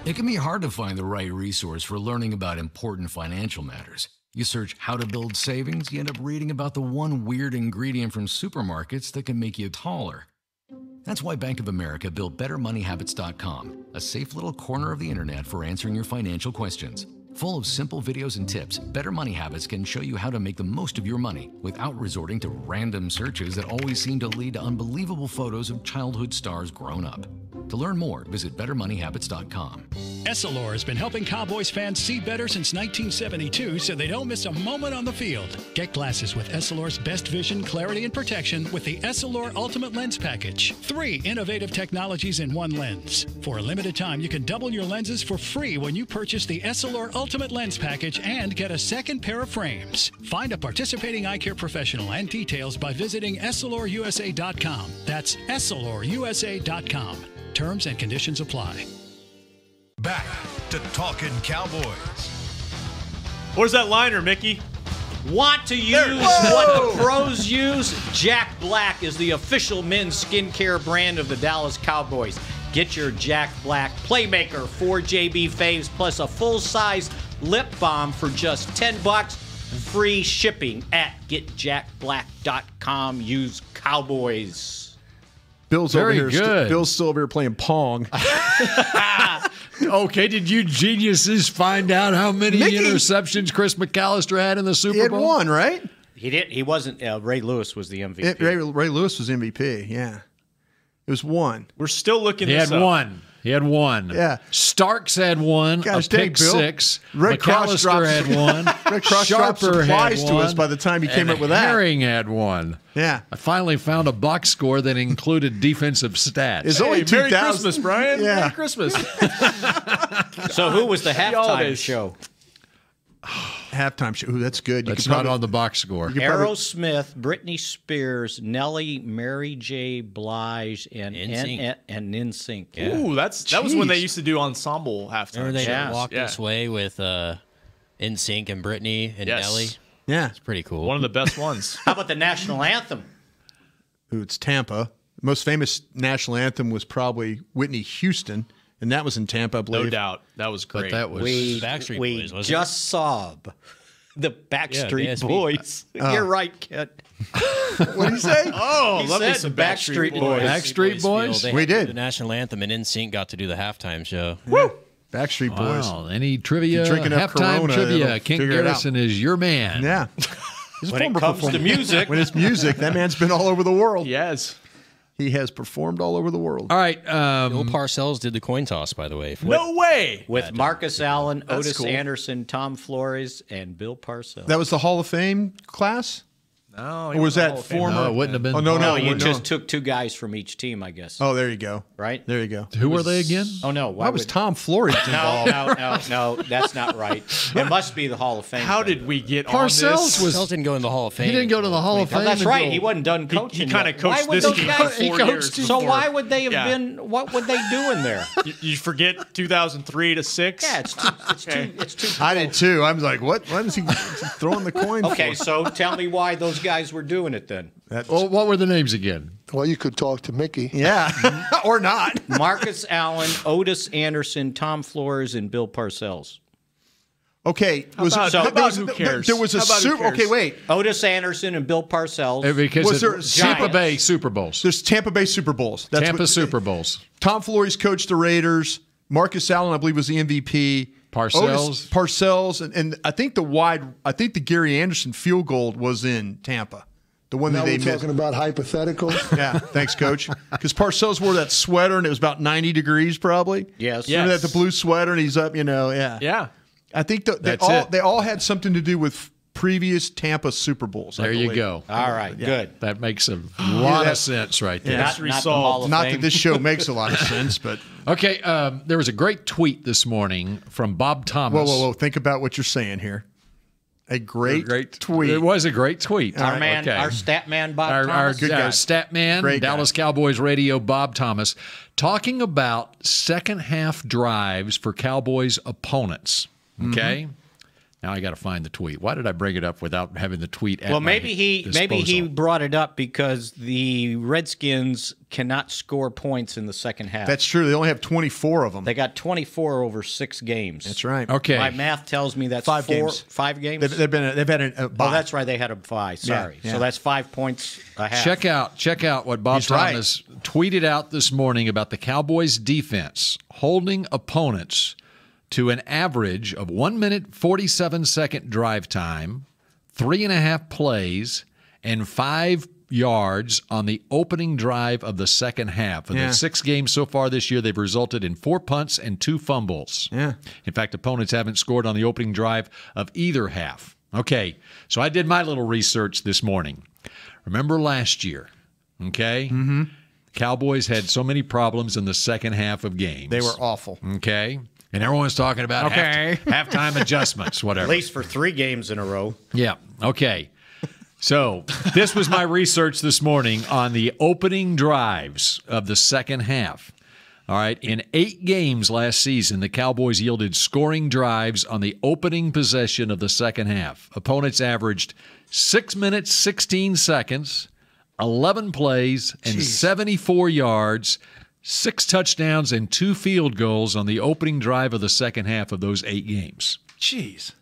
It can be hard to find the right resource for learning about important financial matters. You search how to build savings, you end up reading about the one weird ingredient from supermarkets that can make you taller. That's why Bank of America built BetterMoneyHabits.com, a safe little corner of the internet for answering your financial questions. Full of simple videos and tips, Better Money Habits can show you how to make the most of your money without resorting to random searches that always seem to lead to unbelievable photos of childhood stars grown up. To learn more, visit BetterMoneyHabits.com. Essilor has been helping Cowboys fans see better since 1972 so they don't miss a moment on the field. Get glasses with Essilor's best vision, clarity, and protection with the Essilor Ultimate Lens Package. 3 innovative technologies in one lens. For a limited time, you can double your lenses for free when you purchase the Essilor Ultimate Lens Package and get a second pair of frames. Find a participating eye care professional and details by visiting EssilorUSA.com. That's EssilorUSA.com. Terms and conditions apply. Back to Talkin' Cowboys. Where's that liner, Mickey? Want to use what the pros use? Jack Black is the official men's skincare brand of the Dallas Cowboys. Get your Jack Black Playmaker 4JB faves plus a full-size lip balm for just $10. Free shipping at getjackblack.com. Use Cowboys. Bill's Very over here. good. Bill's still over here playing Pong. Okay, did you geniuses find out how many interceptions Chris McAllister had in the Super He had Bowl? one, right? He did. He wasn't. Ray Lewis was the MVP. Ray Lewis was MVP. Yeah, it was one. We're still looking. He this had up. one. He had one. Yeah. Starks had one. Gosh, a dang, pick Bill. six. Red Cross McAllister dropped had one. Red Cross dropped Sharper supplies had to one. us by the time he came and up with that. Herring had one. Yeah. I finally found a box score that included defensive stats. It's only Merry 2,000. Christmas, Brian. Yeah. Merry Christmas. So who was the halftime holidays. show? Halftime show. Ooh, that's good. That's not on the box score. Aerosmith, Britney Spears, Nelly, Mary J. Blige, and NSYNC. and NSYNC. Yeah. Ooh, that was when they used to do ensemble halftime. Remember they shows. walked this way with NSYNC and Britney and Yes. Nelly? Yeah. It's pretty cool. One of the best ones. How about the national anthem? Ooh, it's Tampa. The most famous national anthem was probably Whitney Houston, and that was in Tampa, I believe. No doubt. That was great. But that was Backstreet Boys, wasn't just sob the Backstreet ASB. Boys. You're right, Kit. What did he say? Oh, He love me said some Backstreet Backstreet Boys. Boys. Backstreet Boys? They We had to do did. the national anthem, and NSYNC got to do the halftime show. Woo! Backstreet Boys. Wow. Any trivia? If you drink enough Halftime Corona, trivia. it'll Kent figure it out. Garrison is your man. Yeah. He's a When it former comes to performer. music. When it's music, that man's been all over the world. Yes. He has performed all over the world. All right. Bill Parcells did the coin toss, by the way. No way. With Marcus Allen, That's Otis cool. Anderson, Tom Flores, and Bill Parcells. That was the Hall of Fame class? No. Or was that former? No, it wouldn't have been. Oh, no. No, you just took two guys from each team, I guess. Oh, there you go. Right? There you go. Who were they again? Oh, no. Why was Tom Flores involved? No, that's not right. It must be the Hall of Fame. How thing. did we get Parcells on this? was. Parcells didn't go in the Hall of Fame. He didn't go to the Hall of Oh, Fame. that's right. until- He wasn't done coaching. He kind yet. of coached Why would this those team guys? for 4 years So before. why would they have Yeah. been? What would they do in there? You forget 2003 to 6? Yeah, it's too. I did too. I was like, what? Why is he throwing the coin Okay, for? so tell me why those guys were doing it then. Well, what were the names again? Well, you could talk to Mickey. Yeah. Or not. Marcus Allen, Otis Anderson, Tom Flores, and Bill Parcells. Okay. Who cares? There was a How about who Super. cares? Okay, wait. Otis Anderson and Bill Parcells. Because Was there Tampa Giants. Bay Super Bowls. There's Tampa Bay Super Bowls. Tampa Super Bowls. Tom Flores coached the Raiders. Marcus Allen, I believe, was the MVP. Parcells. Parcells, and I think the Gary Anderson field goal was in Tampa. The one Now that they we're missed. talking about hypotheticals. Yeah, thanks, Coach. Because Parcells wore that sweater, and it was about 90 degrees, probably. Yes. Remember that, the blue sweater, and he's up, yeah. Yeah. I think That's they all had something to do with previous Tampa Super Bowls. I There you believe. go. All right, good. That makes a lot of sense right there. Not the Hall of Not Fame. that this show makes a lot of sense, but Okay, there was a great tweet this morning from Bob Thomas. whoa! Think about what you're saying here. A great tweet. It was a great tweet. Our man, our stat man, Bob Thomas. guy. stat man, Great guy. Dallas Cowboys radio, Bob Thomas, talking about second half drives for Cowboys opponents. Okay. Now I got to find the tweet. Why did I bring it up without having the tweet at Well, my maybe he disposal? brought it up because the Redskins cannot score points in the second half. That's true. They only have 24 of them. They got 24 over 6 games. That's right. Okay. My math tells me that's 5 games. 5 games. They've had a bye. Oh, that's right. They had a bye. Sorry. Yeah. So that's 5 points a half. Check out what Bob He's right. Thomas tweeted out this morning about the Cowboys defense holding opponents to an average of 1 minute 47-second drive time, 3.5 plays, and 5 yards on the opening drive of the second half. In the 6 games so far this year, they've resulted in 4 punts and 2 fumbles. Yeah. In fact, opponents haven't scored on the opening drive of either half. Okay, so I did my little research this morning. Remember last year, okay? Mm-hmm. Cowboys had so many problems in the second half of games. They were awful. Okay? And everyone's talking about halftime adjustments, whatever. At least for 3 games in a row. Yeah, okay. So this was my research this morning on the opening drives of the second half. All right, in 8 games last season, the Cowboys yielded scoring drives on the opening possession of the second half. Opponents averaged 6 minutes, 16 seconds, 11 plays, and 74 yards, 6 touchdowns, and 2 field goals on the opening drive of the second half of those 8 games. Jeez.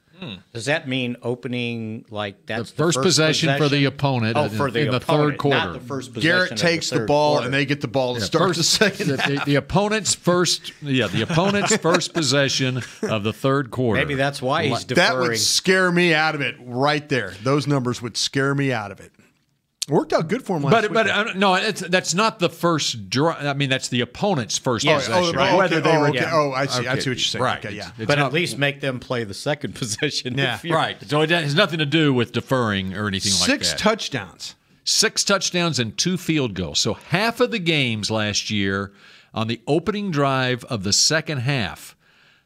Does that mean opening that's the first possession for the opponent in the third quarter? Not the first possession. Garrett takes the ball and they get the ball to start the second. The opponent's first, the opponent's first possession of the third quarter. Maybe that's why he's deferring. That would scare me out of it right there. Those numbers would scare me out of it. Worked out good for him last week. But no, that's not the first drive. I mean, that's the opponent's first possession. I see. I see what you're saying. Right. Okay, yeah. But at least make them play the second possession. Yeah. Right. So it has nothing to do with deferring or anything like that. 6 touchdowns. 6 touchdowns and 2 field goals. So half of the games last year on the opening drive of the second half,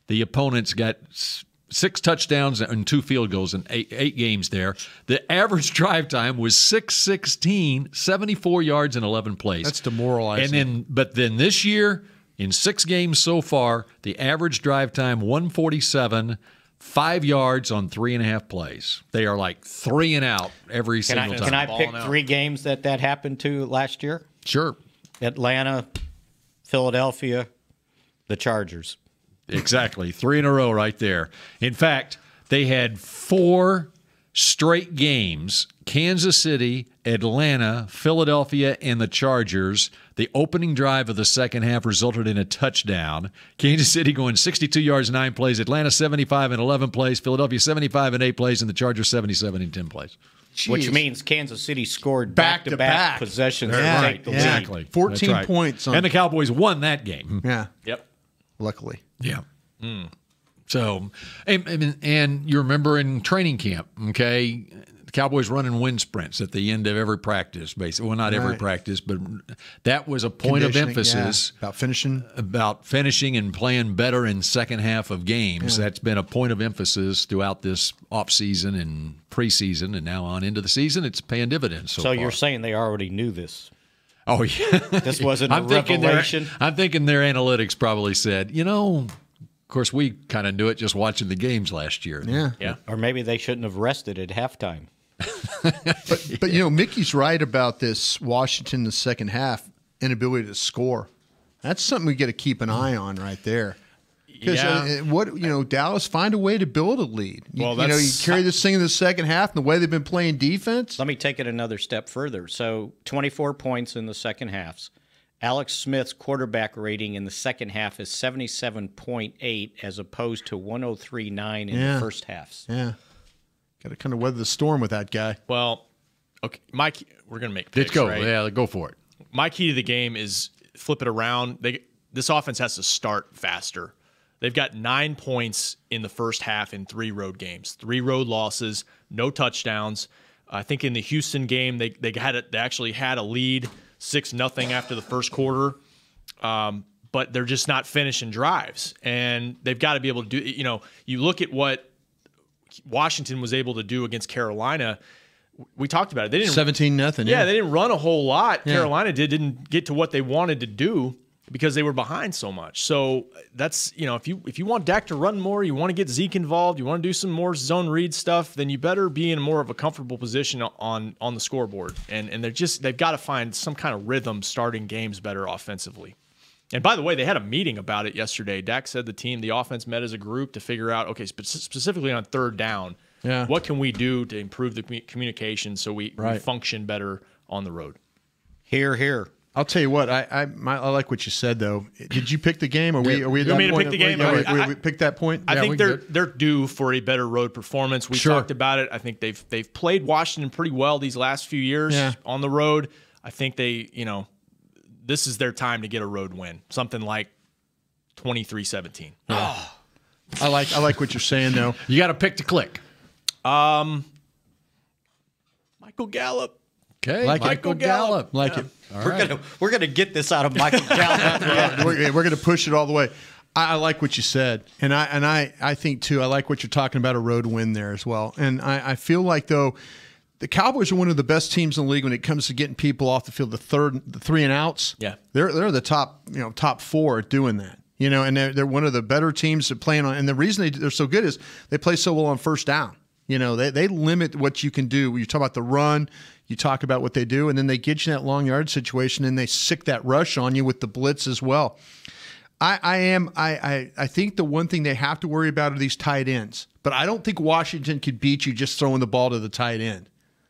the opponents got 6 touchdowns and 2 field goals in 8 games there. The average drive time was 6:16, 74 yards and 11 plays. That's demoralizing. But then this year, in 6 games so far, the average drive time 147, 5 yards on 3.5 plays. They are like 3 and out every single time. Can I pick 3 games that happened to last year? Sure. Atlanta, Philadelphia, the Chargers. Exactly. 3 in a row right there. In fact, they had 4 straight games, Kansas City, Atlanta, Philadelphia, and the Chargers. The opening drive of the second half resulted in a touchdown. Kansas City going 62 yards, 9 plays. Atlanta 75 and 11 plays. Philadelphia 75 and 8 plays. And the Chargers 77 and 10 plays. Jeez. Which means Kansas City scored back-to-back possessions to take the lead. Exactly. 14 points. And the Cowboys won that game. Yeah. Yep. Luckily. Yeah. So, and you remember in training camp, okay, the Cowboys running wind sprints at the end of every practice, basically. Well, not every practice, but that was a point of emphasis about finishing and playing better in second half of games. That's been a point of emphasis throughout this offseason and preseason, and now on into the season. It's paying dividends. So far. You're saying they already knew this? Oh yeah, this wasn't a revelation. I'm thinking their analytics probably said, of course, we kind of knew it just watching the games last year. Yeah. Or maybe they shouldn't have rested at halftime. but Mickey's right about this Washington the second half inability to score. That's something we got to keep an eye on right there. Because Dallas find a way to build a lead. You carry this thing in the second half, and the way they've been playing defense. Let me take it another step further. So 24 points in the second halves. Alex Smith's quarterback rating in the second half is 77.8 as opposed to 103.9 in the first halves. Yeah. Got to kind of weather the storm with that guy. Well, okay, Mike, we're going to make picks, Let's go. right? Yeah, go for it. My key to the game is flip it around. This offense has to start faster. They've got 9 points in the first half in 3 road games, 3 road losses, no touchdowns. I think in the Houston game, they actually had a lead 6-0 after the first quarter, but they're just not finishing drives. And they've got to be able to do, you look at what Washington was able to do against Carolina. We talked about it. They didn't 17-0. Yeah, they didn't run a whole lot. Yeah. Carolina didn't get to what they wanted to do because they were behind so much. So that's, if you want Dak to run more, you want to get Zeke involved, you want to do some more zone read stuff, then you better be in more of a comfortable position on the scoreboard. And they've got to find some kind of rhythm starting games better offensively. And by the way, they had a meeting about it yesterday. Dak said the offense met as a group to figure out, okay, specifically on third down, what can we do to improve the communication so we function better on the road? Hear. I'll tell you what, I like what you said though. Did you pick the game? Are we at that point? You want me to pick the game? We picked that point. I think they're due for a better road performance. We talked about it. I think they've played Washington pretty well these last few years on the road. I think this is their time to get a road win, something like 23-17. Oh. I like what you're saying though. You got to pick to click. Michael Gallup. Okay, Michael Gallup. Like it. We're gonna get this out of Michael Gallup. We're gonna push it all the way. I like what you said, and I think too. I like what you're talking about, a road win there as well. And I feel like though the Cowboys are one of the best teams in the league when it comes to getting people off the field. The 3 and outs. Yeah, they're the top 4 at doing that. And they're one of the better teams at playing on. And the reason they're so good is they play so well on first down. They limit what you can do. You talk about the run, you talk about what they do, and then they get you in that long yard situation, and they sick that rush on you with the blitz as well. I think the one thing they have to worry about are these tight ends. But I don't think Washington could beat you just throwing the ball to the tight end.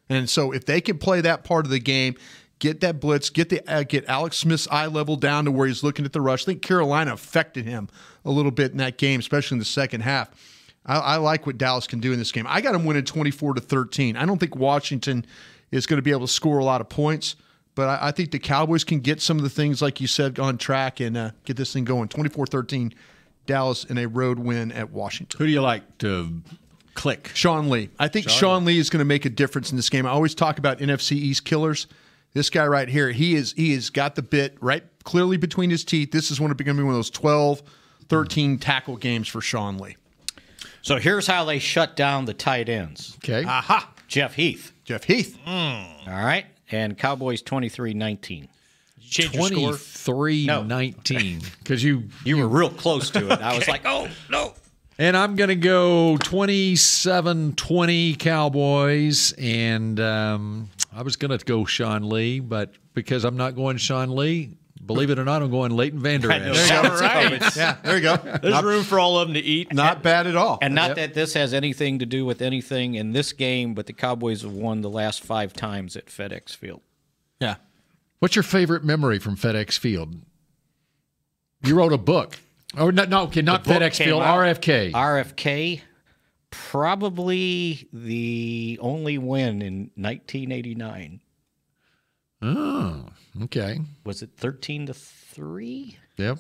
And so if they can play that part of the game, get that blitz, get Alex Smith's eye level down to where he's looking at the rush. I think Carolina affected him a little bit in that game, especially in the second half. I like what Dallas can do in this game. I got them winning 24-13. I don't think Washington is going to be able to score a lot of points, but I think the Cowboys can get some of the things, like you said, on track and get this thing going. 24-13, Dallas in a road win at Washington. Who do you like to click? Sean Lee. I think Sean Lee is going to make a difference in this game. I always talk about NFC East killers. This guy right here, he has got the bit right clearly between his teeth. This is going to be one of those 12, 13 tackle games for Sean Lee. So here's how they shut down the tight ends. Okay. Aha. Jeff Heath. All right. And Cowboys 23-19. Change your score? 23-19. Because you were real close to it. I was like, oh, no. And I'm going to go 27-20 Cowboys. And I was going to go Sean Lee, but because I'm not going Sean Lee, believe it or not, I'm going Leighton Vander Esch. There you go. Right. Yeah, there you go. There's room for all of them to eat. Not bad at all. And not that this has anything to do with anything in this game, but the Cowboys have won the last 5 times at FedEx Field. Yeah. What's your favorite memory from FedEx Field? You wrote a book. Oh, not FedEx Field, RFK. RFK, probably the only win in 1989. Oh, okay. Was it 13-3? Yep.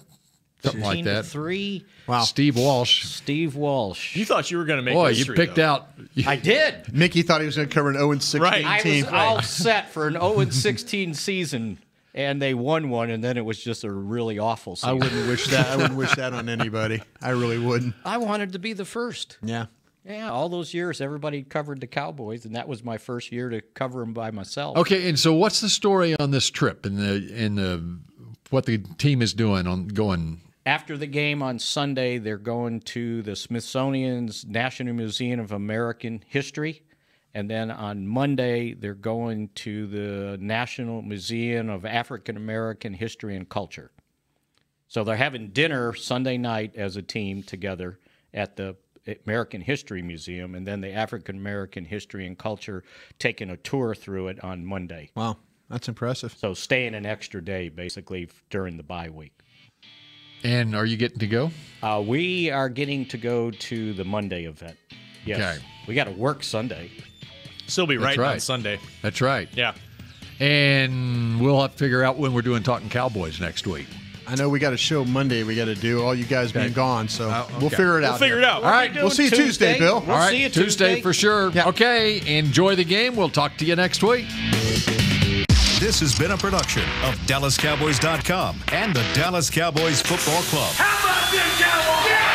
Something like that. 13-3. Wow. Steve Walsh. Steve Walsh. You thought you were going to make Boy, history, you picked though. out. I did. Mickey thought he was going to cover an 0-16 team. I was all set for an 0-16 season, and they won one, and then it was just a really awful season. I wouldn't wish that. I wouldn't wish that on anybody. I really wouldn't. I wanted to be the first. Yeah. Yeah, all those years, everybody covered the Cowboys, and that was my first year to cover them by myself. Okay, and so what's the story on this trip and the what the team is doing on going? After the game on Sunday, they're going to the Smithsonian's National Museum of American History, and then on Monday, they're going to the National Museum of African American History and Culture. So they're having dinner Sunday night as a team together at the American History Museum, and then the African American History and Culture taking a tour through it on Monday. Wow, that's impressive. So staying an extra day, basically, during the bye week. And are you getting to go? We are getting to go to the Monday event. Yes. Okay. We got to work Sunday. Still be That's right on right. Sunday. That's right. Yeah. And we'll have to figure out when we're doing Talking Cowboys next week. I know we got a show Monday we got to do, all you guys being gone, so okay. we'll figure it out. We'll figure it out. All right. We'll see you Tuesday, Bill. We'll see you Tuesday for sure. Yeah. Okay, enjoy the game. We'll talk to you next week. This has been a production of DallasCowboys.com and the Dallas Cowboys Football Club. How about this, Cowboys? Yeah!